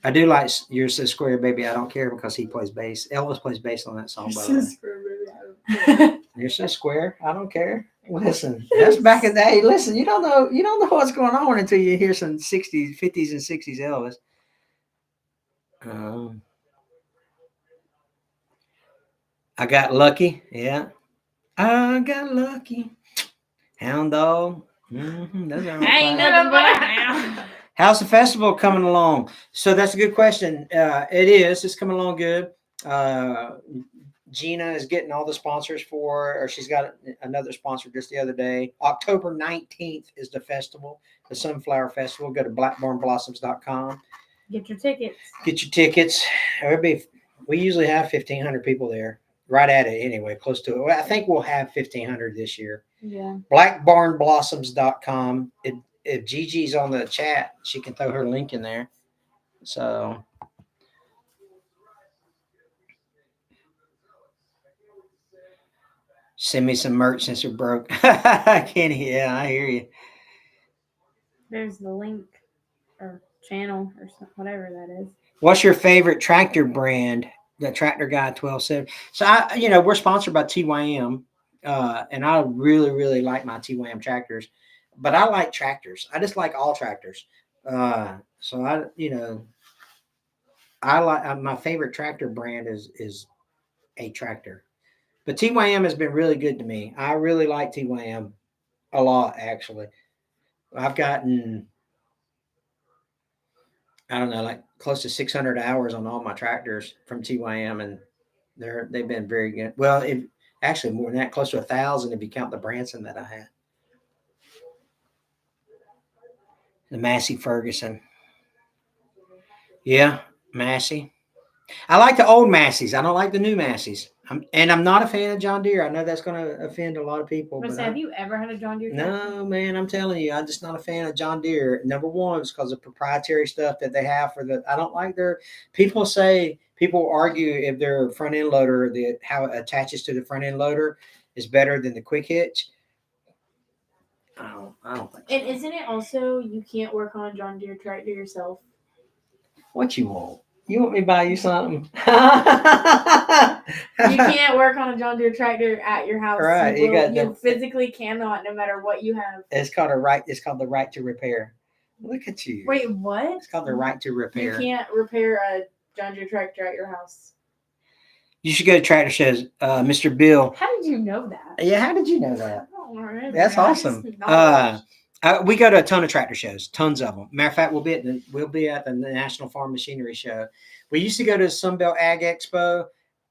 I do like You're So Square, Baby, I Don't Care, because he plays bass. Elvis plays bass on that song, by the way. You're so square, I don't care. Listen, that's back in the day. Listen, you don't know what's going on until you hear some 60s, 50s, and 60s Elvis. I got lucky. Yeah. I got lucky. Hound dog. Those are all Ain't fine. nothing but a hound. How's the festival coming along? So that's a good question. It is. It's coming along good. Gina is getting all the sponsors or she's got another sponsor just the other day. October 19th is the festival, the Sunflower Festival. Go to blackbarnblossoms.com. Get your tickets. Get your tickets. We usually have 1,500 people there. Right at it anyway, close to it. Well, I think we'll have 1,500 this year. Yeah. Blackbarnblossoms.com. If Gigi's on the chat, she can throw her link in there. So send me some merch since we're broke. Kenny, yeah, I hear you. There's the link or channel or whatever that is. What's your favorite tractor brand? The Tractor Guy 1270. So we're sponsored by TYM, and I really, really like my TYM tractors. But I like tractors. I just like all tractors. So I like my favorite tractor brand is a tractor. But TYM has been really good to me. I really like TYM a lot, actually. I've gotten, I don't know, like close to 600 hours on all my tractors from TYM, and they've been very good. Well, actually more than that, close to 1,000 if you count the Branson that I had. The Massey Ferguson. Yeah, Massey. I like the old Masseys. I don't like the new Masseys. I'm not a fan of John Deere. I know that's going to offend a lot of people. But have you ever had a John Deere tractor? No, man, I'm telling you, I'm just not a fan of John Deere. Number one is because of proprietary stuff that they have I don't like people argue if their front end loader, how it attaches to the front end loader is better than the quick hitch. I don't think so. And isn't it also you can't work on a John Deere tractor yourself? What you want? You want me to buy you something? You can't work on a John Deere tractor at your house. Right, You physically cannot, no matter what you have. It's called the right to repair. Look at you. Wait, what? It's called the right to repair. You can't repair a John Deere tractor at your house. You should go to tractor shows, Mr. Bill. How did you know that? Yeah, how did you know that? I don't remember. That's awesome. We go to a ton of tractor shows, tons of them. Matter of fact, we'll be at the National Farm Machinery Show. We used to go to Sunbelt Ag Expo.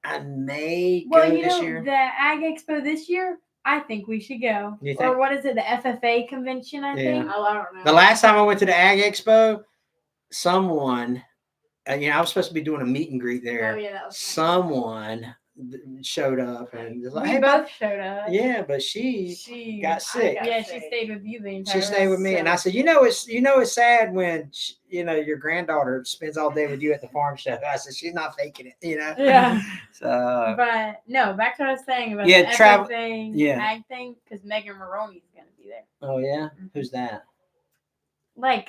I may go this year. The Ag Expo this year, I think we should go. You think? Or what is it, the FFA convention, I think? Oh, I don't know. The last time I went to the Ag Expo, someone, I was supposed to be doing a meet and greet there. Oh, yeah, that was Someone showed up and was like, We hey, both showed up. yeah, but she got sick. Yeah, she stayed with you the entire She stayed with me, and I said, it's sad when your granddaughter spends all day with you at the farm show. I said, she's not faking it, Yeah. So, But no, back to what I was saying about Yeah, the travel- FFA yeah. ag thing, because Megan Maroney's gonna be there. oh yeah, who's that? Like,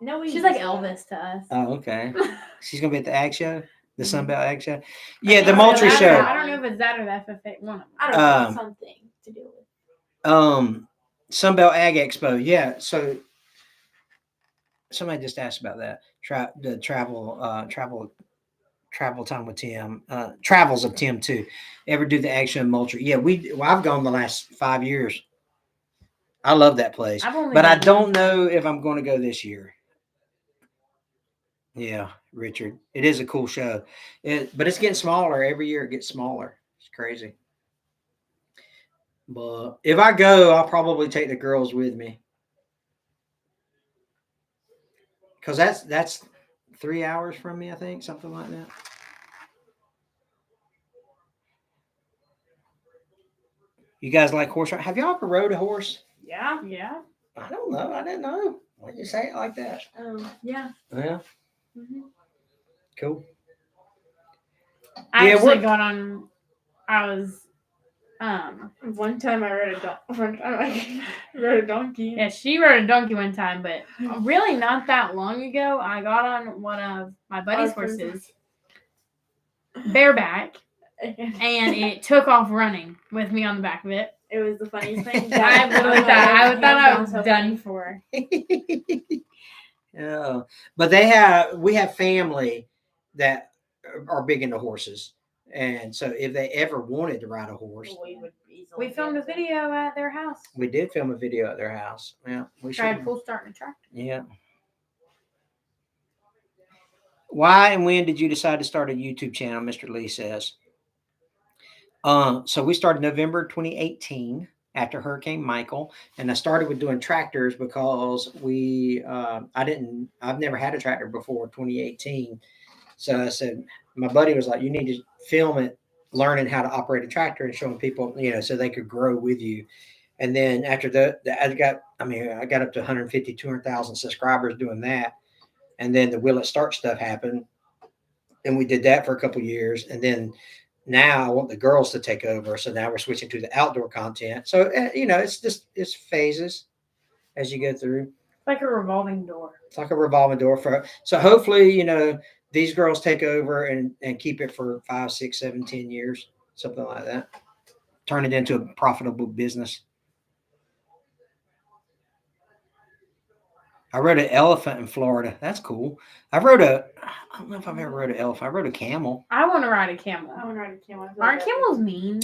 No, she's like Elvis to us. Oh, okay. She's gonna be at the ag show, the Mhm. Sunbelt Ag Show. Yeah, the think Moultrie so. Show. I don't know if it's that or the FFA. One of them. I don't know, something to do with. Sunbelt Ag Expo. Yeah. So somebody just asked about that. The travel time with Tim. Travels of Tim too. Ever do the Ag Show in Moultrie? Yeah, I've gone the last 5 years. I love that place, I've only but I been don't one know if I'm going to go this year. Yeah, Richard, it is a cool show, but it's getting smaller every year. It gets smaller. It's crazy. But if I go, I'll probably take the girls with me, because that's 3 hours from me, I think, something like that. You guys like horse riding? Have y'all ever rode a horse? Yeah. Yeah. I don't know. I didn't know. Why'd you say it like that? Yeah. Yeah, Mm-hmm. cool. I Yeah, actually we're- got on. I was. One time I rode a donkey. Yeah, she rode a donkey one time, but really not that long ago, I got on one of my buddy's Our friends- horses, bareback, and it took off running with me on the back of it. It was the funniest thing. I literally thought I was done for. Yeah, but we have family that are big into horses, and so if they ever wanted to ride a horse, We filmed a video at their house. we did film a video at their house. Yeah, we Tried should. full starting a tractor. Yeah. Why and when did you decide to start a YouTube channel? Mr. Lee says. So we started November 2018 after Hurricane Michael, and I started with doing tractors because I've never had a tractor before 2018. So I said, my buddy was like, you need to film it, learning how to operate a tractor and showing people, so they could grow with you. And then after I got up to 150, 200,000 subscribers doing that. And then the Will It Start stuff happened. And we did that for a couple of years. And then now I want the girls to take over. So now we're switching to the outdoor content. So, it's phases as you go through. It's like a revolving door. It's like a revolving door for. So hopefully, these girls take over and keep it for 5, 6, 7, 10 years, something like that. Turn it into a profitable business. I rode an elephant in Florida. That's cool. I don't know if I've ever rode an elephant. I rode a camel. I want to ride a camel. I want to ride a camel. Aren't camels mean?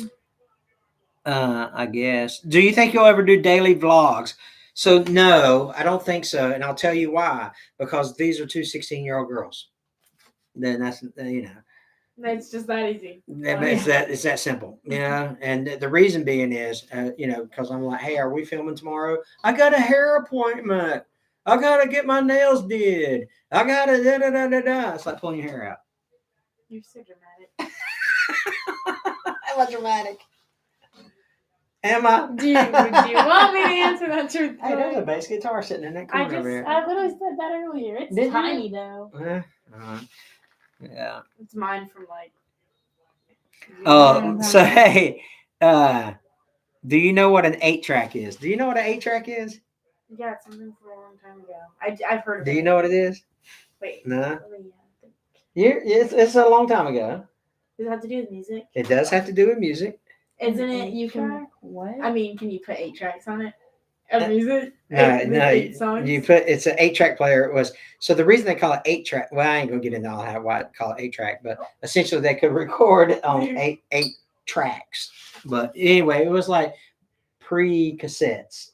I guess. Do you think you'll ever do daily vlogs? So no, I don't think so. And I'll tell you why. Because these are two 16-year-old girls. Then that's, It's just that easy. it's that simple, And the reason being is, because I'm like, hey, are we filming tomorrow? I got a hair appointment. I gotta get my nails did. I gotta da da da da da. It's like pulling your hair out. You're so dramatic. Am I dramatic? Am I? Do you want me to answer that truthfully? Hey, there's a bass guitar sitting in that corner over here. I literally said that earlier. It's Did you? tiny though. Yeah. It's mine from like. Oh, so hey, do you know what an 8-track is? Do you know what an 8-track is? Yeah, it's something from a long time ago. I've heard of Do it. you know what it is? Wait. No. Oh, yeah. It's a long time ago. Does it have to do with music? It does have to do with music. Isn't it? You can. What? I mean, can you put 8 tracks on it? Of music? No, 8 songs? you put it's an 8-track player. It was so the reason they call it 8-track. Well, I ain't gonna get into all that why they call it 8-track, but essentially they could record on eight tracks. But anyway, it was like pre-cassettes,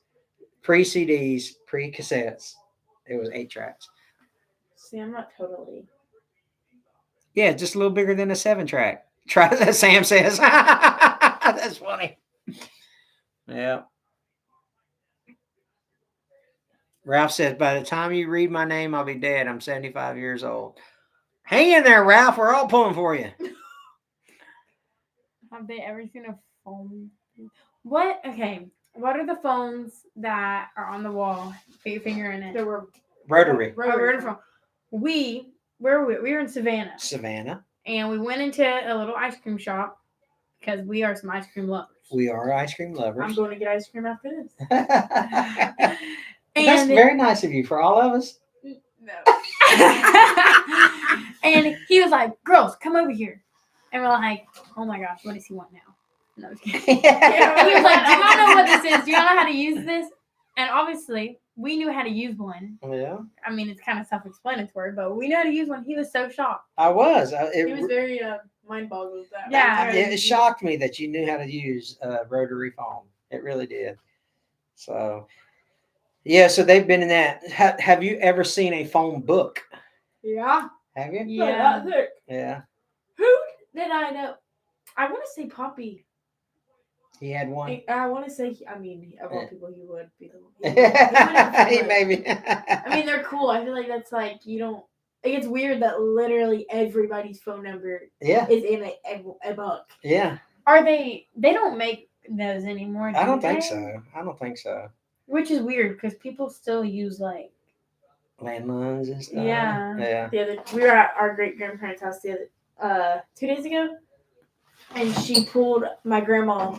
pre-CDs, pre-cassettes. It was 8 tracks. See, I'm not totally. Yeah, just a little bigger than a 7-track. Try that, Sam says. That's funny. Yeah. Ralph says, by the time you read my name, I'll be dead. I'm 75 years old. Hang in there, Ralph. We're all pulling for you. Have they ever seen a phone? What? Okay. What are the phones that are on the wall? Put your finger in it. There were Rotary. Rotary phone. Where were we? We were in Savannah. Savannah. And we went into a little ice cream shop because we are some ice cream lovers. We are ice cream lovers. I'm going to get ice cream after this. That's very nice of you for all of us. No. And he was like, girls, come over here. And we're like, oh my gosh, what does he want now? No, I was kidding. And he was like, do y'all know what this is? Do y'all know how to use this? And obviously, we knew how to use one. Yeah. I mean, it's kind of self-explanatory, but we knew how to use one. He was so shocked. I was. He was very mind-boggled with that. Yeah. It shocked me that you knew how to use a rotary phone. It really did. So, yeah, so they've been in that. Have you ever seen a phone book? Yeah. Have you? Yeah. Yeah. Who did I know? I want to say Poppy. He had one. I want to say, of all people, he would be the one. He maybe. I mean, they're cool. I feel like that's like, you don't, like, it's weird that literally everybody's phone number Yeah. is in a book. Yeah. Are they don't make those anymore? I don't do think they? so. I don't think so. Which is weird because people still use like Landlines and stuff. Yeah. Yeah. We were at our great grandparents' house 2 days ago, and she pulled my grandma.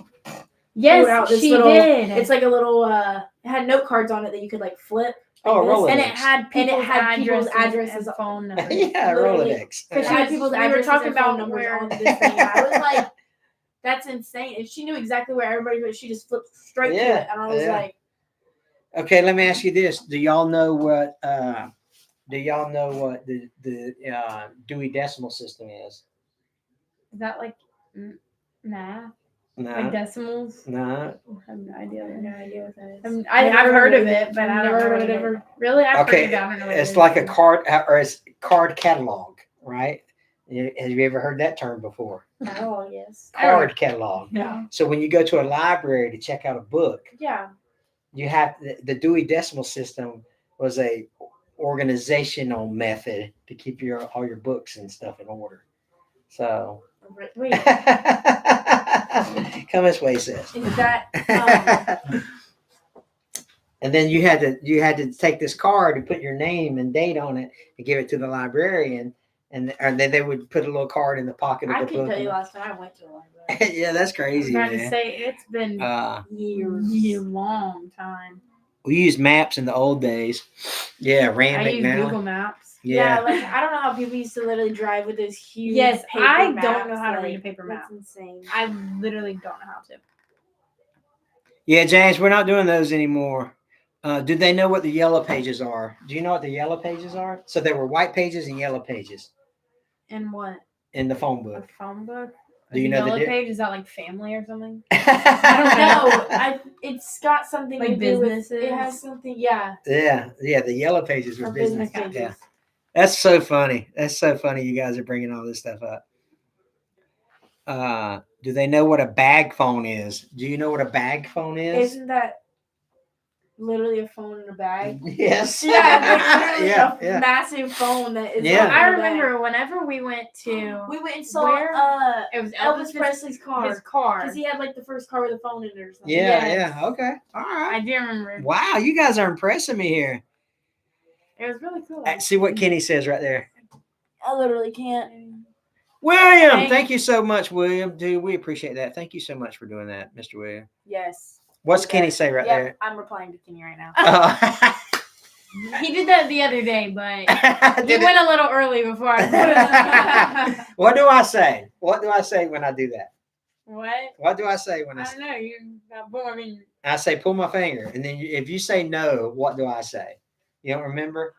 yes, out this she little- did. It's like a little. It had note cards on it that you could like flip. Oh, like this, Rolodex. and it had people's, people's addresses, addresses phone numbers. Yeah, Literally. Rolodex. Because Yeah. she had people's We were addresses talking and phone about numbers where- on this thing. And I was like, that's insane. And she knew exactly where everybody was. She just flipped straight to Yeah, it. And I was yeah. like, Okay, let me ask you this: Do y'all know what the Dewey Decimal System is? Is that like math? No, Like decimals? no. I have no idea. I have no idea what that is. I've Never heard of it. it, but I've I don't never know heard what of it it is. ever. Really? I've heard Okay, of it. I don't know what it it's is. like a card or it's card catalog, right? Have you ever heard that term before? Oh, yes. Card catalog. No. So when you go to a library to check out a book, Yeah. you have the Dewey Decimal System was a organizational method to keep all your books and stuff in order. So Wait, come this way, sis. is that. And then you had to take this card and put your name and date on it and give it to the librarian, and then they would put a little card in the pocket of I the can book. tell you last time I went to a library. Yeah, that's I was crazy, about to man. say it's been Years. a long time. We used maps in the old days. Yeah, Rand I use McNally. Google Maps. Yeah, Yeah. like I don't know how people used to literally drive with those huge. Yes, paper I don't maps, know how to read a like, paper map. That's insane. I literally don't know how to. Yeah, James, we're not doing those anymore. Do they know what the yellow pages are? Do you know what the yellow pages are? So there were white pages and yellow pages And what? in the phone A book. phone book? Do you the know the yellow di- page? Is that like family or something? No, it's got something Like to do with. businesses? It has something. Yeah, Yeah, the yellow pages were for business. business pages. Yeah, that's so funny. That's so funny. You guys are bringing all this stuff up. Do they know what a bag phone is? Do you know what a bag phone is? Isn't that literally a phone in a bag? Yes. Yeah, like literally yeah. a massive phone that is. Yeah. in a I bag. remember whenever we went to We went and saw Where? It was Elvis Presley's his car car. because he had like the first car with a phone in it or something. Yeah, Yes. yeah. Okay. All right. I do remember. Wow, you guys are impressing me here. It was really cool. See what Kenny says right there. I literally can't. William, thank you so much, William. Dude, we appreciate that. Thank you so much for doing that, Mr. William. Yes. What's Okay. Kenny say right Yep, there? I'm replying to Kenny right now. He did that the other day, but he Did went a little early before I put it. What do I say? What do I say when I do that? What? What do I say when I don't know. I mean, I say pull my finger? And then if you say no, what do I say? You don't remember?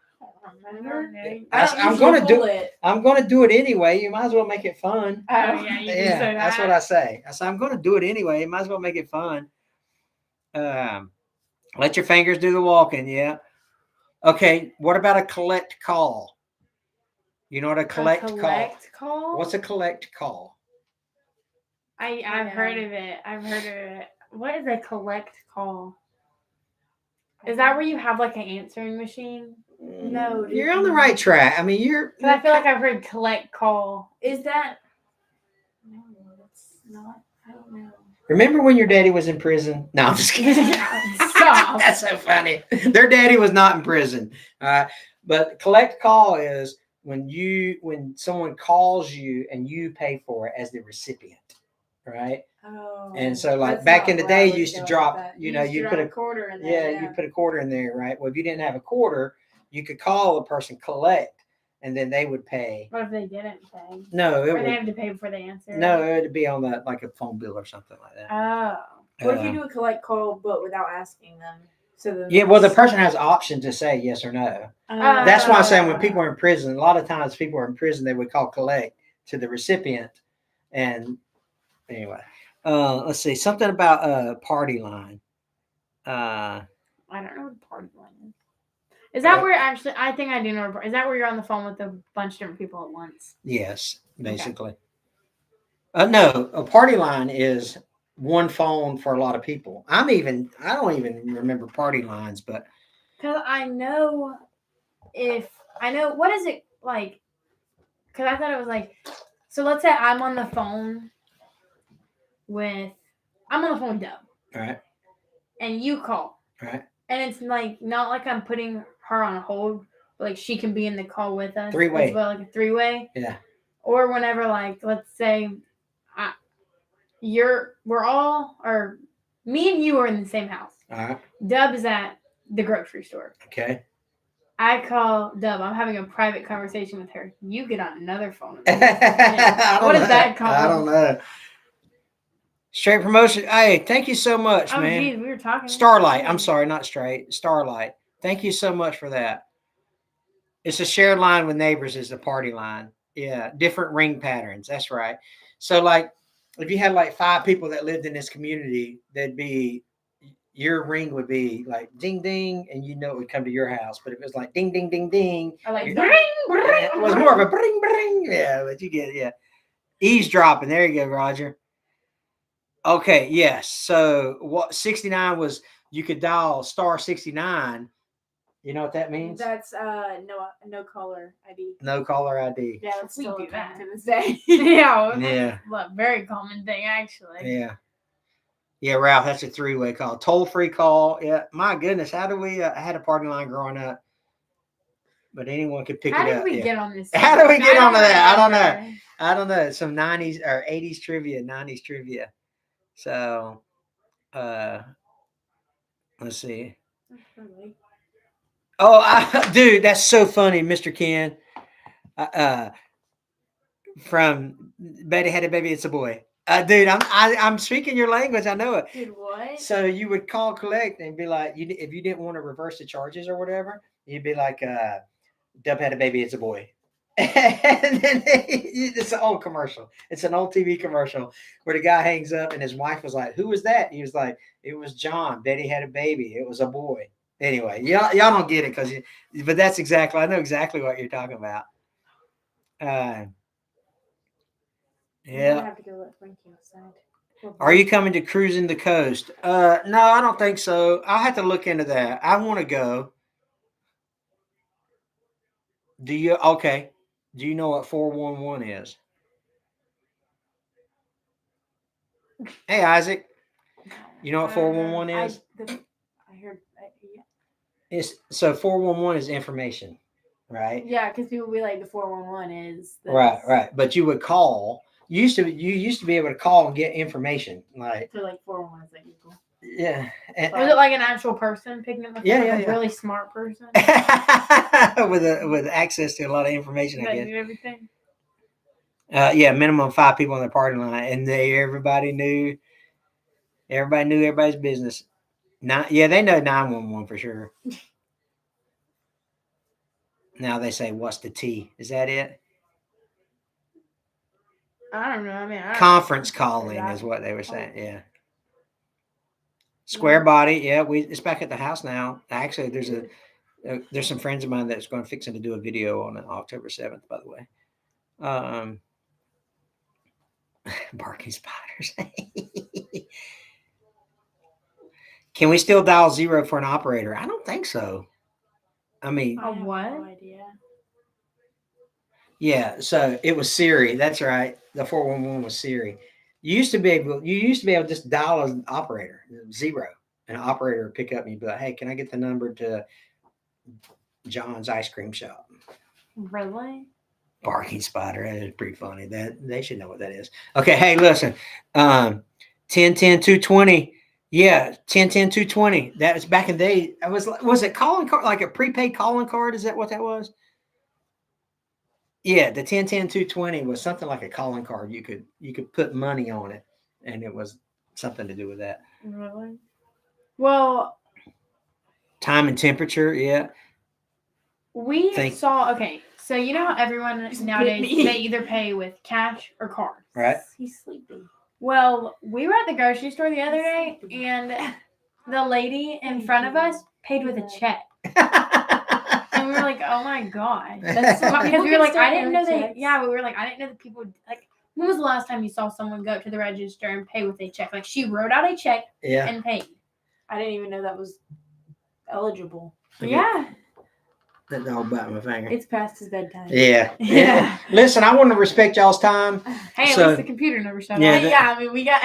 I'm gonna do it. I'm gonna do it anyway. You might as well make it fun. Oh yeah, you can say that. That's what I say. I say I'm gonna do it anyway. You might as well make it fun. Let your fingers do the walking. Yeah. Okay. What about a collect call? You know what a collect call? What's a collect call? I've heard of it. What is a collect call? Is that where you have like an answering machine? No, You're on the right track. I mean, you're. Because I feel like I've heard collect call. Is that? No, that's not. I don't know. Remember when your daddy was in prison? No, I'm just kidding. Stop. That's so funny. Their daddy was not in prison. But collect call is when someone calls you and you pay for it as the recipient, right? Oh. And so, like that's back not in the where I day, would you used to go drop. with that. You know, used to you drop put a a quarter in there. you put a quarter in there, right? Well, if you didn't have a quarter, you could call a person collect, and then they would pay. What if they didn't pay? No, it Or would. they have to pay before they answer? No, it would be on that like a phone bill or something like that. Oh. What if you do a collect call but without asking them? So then Yeah, well, the person has the option to say yes or no. That's why I'm saying when people are in prison, a lot of times people are in prison, they would call collect to the recipient. And anyway, let's see something about party line. I don't know what a party line is. Is that where actually? I think I do know. Is that where you're on the phone with a bunch of different people at once? Yes, basically. No, a party line is one phone for a lot of people. I don't even remember party lines, but Because I know what is it like? Because I thought it was like, so let's say I'm on the phone with Dub, right, and you call, right, and it's like not like I'm putting her on hold, but like she can be in the call with us. Three-way. As well, like a three-way. Yeah. Or whenever, like, let's say, me and you are in the same house. all right, Dub is at the grocery store. okay. I call Dub. I'm having a private conversation with her. You get on another phone. What is that called? I don't know. Straight promotion. Hey, thank you so much, Oh, man. geez, we were talking. Starlight. I'm sorry, not straight. Starlight. Thank you so much for that. It's a shared line with neighbors is the party line. Yeah, different ring patterns. That's right. So, like, if you had like 5 people that lived in this community, your ring would be like ding ding, and it would come to your house. But if it was like ding ding ding ding, Or like it bring. was more of a bring bring. Yeah, but you get it. Yeah, eavesdropping. There you go, Roger. Okay, yes. So what 69 was? You could dial star 69. You know what that means? That's no caller ID. No caller ID. Yeah, that's We still do a thing that. to this day. Yeah. Yeah. A very common thing, actually. Yeah. Yeah, Ralph, that's a 3-way call. Toll-free call. Yeah. My goodness, how do we I had a party line growing up, but anyone could pick How it did up. we Yeah. get on this? How do we get onto that? I don't know. remember. I don't know. Some 90s or 80s trivia, 90s trivia. So let's see. Oh, dude, that's so funny, Mr. Ken. From Betty Had a Baby, It's a Boy. Dude, I'm speaking your language. I know it. Dude, what? So you would call collect and be like, if you didn't want to reverse the charges or whatever, you'd be like, Dub had a baby, it's a boy. And then it's an old commercial. It's an old TV commercial where the guy hangs up and his wife was like, "Who was that?" He was like, "It was John. Betty had a baby. It was a boy." Anyway, y'all don't get it but that's exactly. I know exactly what you're talking about. I Yeah. have to go let Frankie outside. Are you coming to Cruising the Coast? No, I don't think so. I'll have to look into that. I want to go. Do you? Okay. Do you know what 411 is? Hey, Isaac. You know what 411 is? I heard. Yeah. It's so 411 is information, right? Yeah, because people will be like, the 411 is this. Right. But you would call. You used to be able to call and get information, like So like 411 is like Google. yeah. And, Was it like an actual person picking up the phone? Yeah, like yeah, a yeah. really smart person? with access to a lot of information, I That guess. knew everything. Yeah, minimum 5 people on the party line, and everybody knew everybody's business. They know 911 for sure. Now they say, "What's the T?" Is that it? I don't know. I mean, Conference calling is what they were saying. Yeah. Square body. Yeah, it's back at the house now. Actually, there's some friends of mine that's going to fix to do a video on October 7th. By the way, barking spiders. Can we still dial 0 for an operator? I don't think so. I mean, I have what? no idea. yeah. So it was Siri. That's right. The 411 was Siri. You used to be able to just dial an operator 0, and an operator would pick up and you'd be like, "Hey, can I get the number to John's ice cream shop?" Really? Barking spider. That is pretty funny. That they should know what that is. Okay. Hey, listen. 10-10-220. Yeah, 10-10-220. That was back in the day. Was it calling card, like a prepaid calling card? Is that what that was? Yeah, the 10-10-220 was something like a calling card. You could put money on it, and it was something to do with that. Really? Well, Time and temperature. Yeah. We saw, okay, so you know how everyone nowadays, they either pay with cash or card. Right. He's sleeping. Well, we were at the grocery store the other day, and the lady in front of us paid with a check. And we were like, oh my gosh. That's because we were like, I didn't know that. Yeah, we were like, I didn't know that people would, like, when was the last time you saw someone go to the register and pay with a check? Like, she wrote out a check and paid. I didn't even know that was eligible. Okay. Yeah. That dog bite my finger. It's past his bedtime. Yeah. Listen, I want to respect y'all's time. Hey, at least the computer never shut off. Yeah, I mean, we got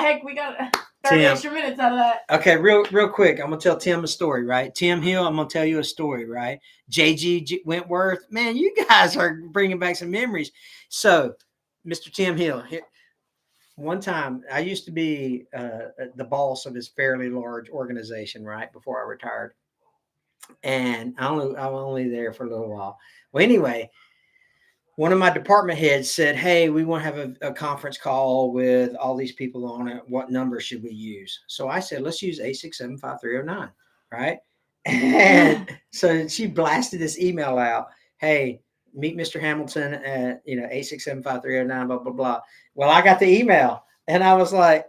30 extra minutes out of that. Okay, real quick. I'm gonna tell Tim a story, right? Tim Hill, I'm gonna tell you a story, right? JG Wentworth, man, you guys are bringing back some memories. So, Mr. Tim Hill, one time I used to be the boss of this fairly large organization, right? Before I retired. And I'm only there for a little while. Well, anyway, one of my department heads said, "Hey, we want to have a conference call with all these people on it. What number should we use?" So I said, "Let's use 867-5309." Right. And so she blasted this email out. "Hey, meet Mr. Hamilton at 867-5309, blah, blah, blah." Well, I got the email and I was like,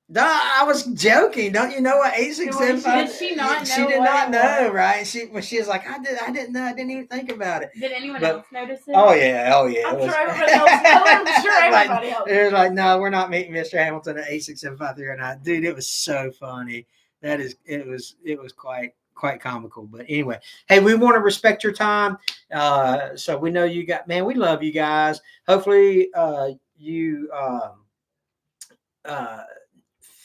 "Duh, I was joking. Don't you know what 867?" Did she not know? She did not know, right? She was like, I didn't know. I didn't even think about it. Did anyone else notice it? Oh yeah. I'm sure everybody else. I'm sure everybody else. It was like, "No, we're not meeting Mr. Hamilton at 867-5309." Dude, it was so funny. It was quite comical. But anyway, hey, we want to respect your time. So we know you got, man, we love you guys. Hopefully you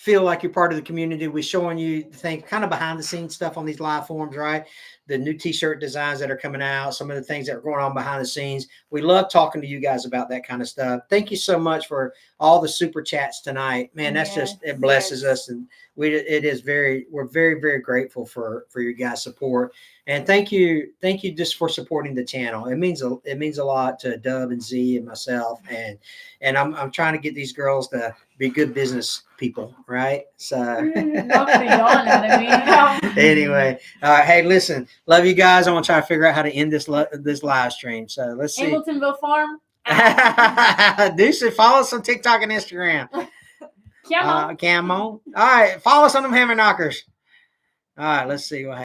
feel like you're part of the community. We're showing you the thing, kind of behind the scenes stuff on these live forums, right? The new t-shirt designs that are coming out, some of the things that are going on behind the scenes. We love talking to you guys about that kind of stuff. Thank you so much for all the super chats tonight, man. That's just, it blesses us, and we're very, very grateful for your guys' support. And thank you just for supporting the channel. It means a lot to Dub and Z and myself, and I'm trying to get these girls to be good business people, right? So Knock the yawn out of me. anyway, all right. Hey, listen, love you guys. I'm gonna try to figure out how to end this live stream. So let's see. Hamiltonville Farm. Deuces, follow us on TikTok and Instagram. Come on. Camo. All right, follow us on them hammer knockers. All right, let's see what happens.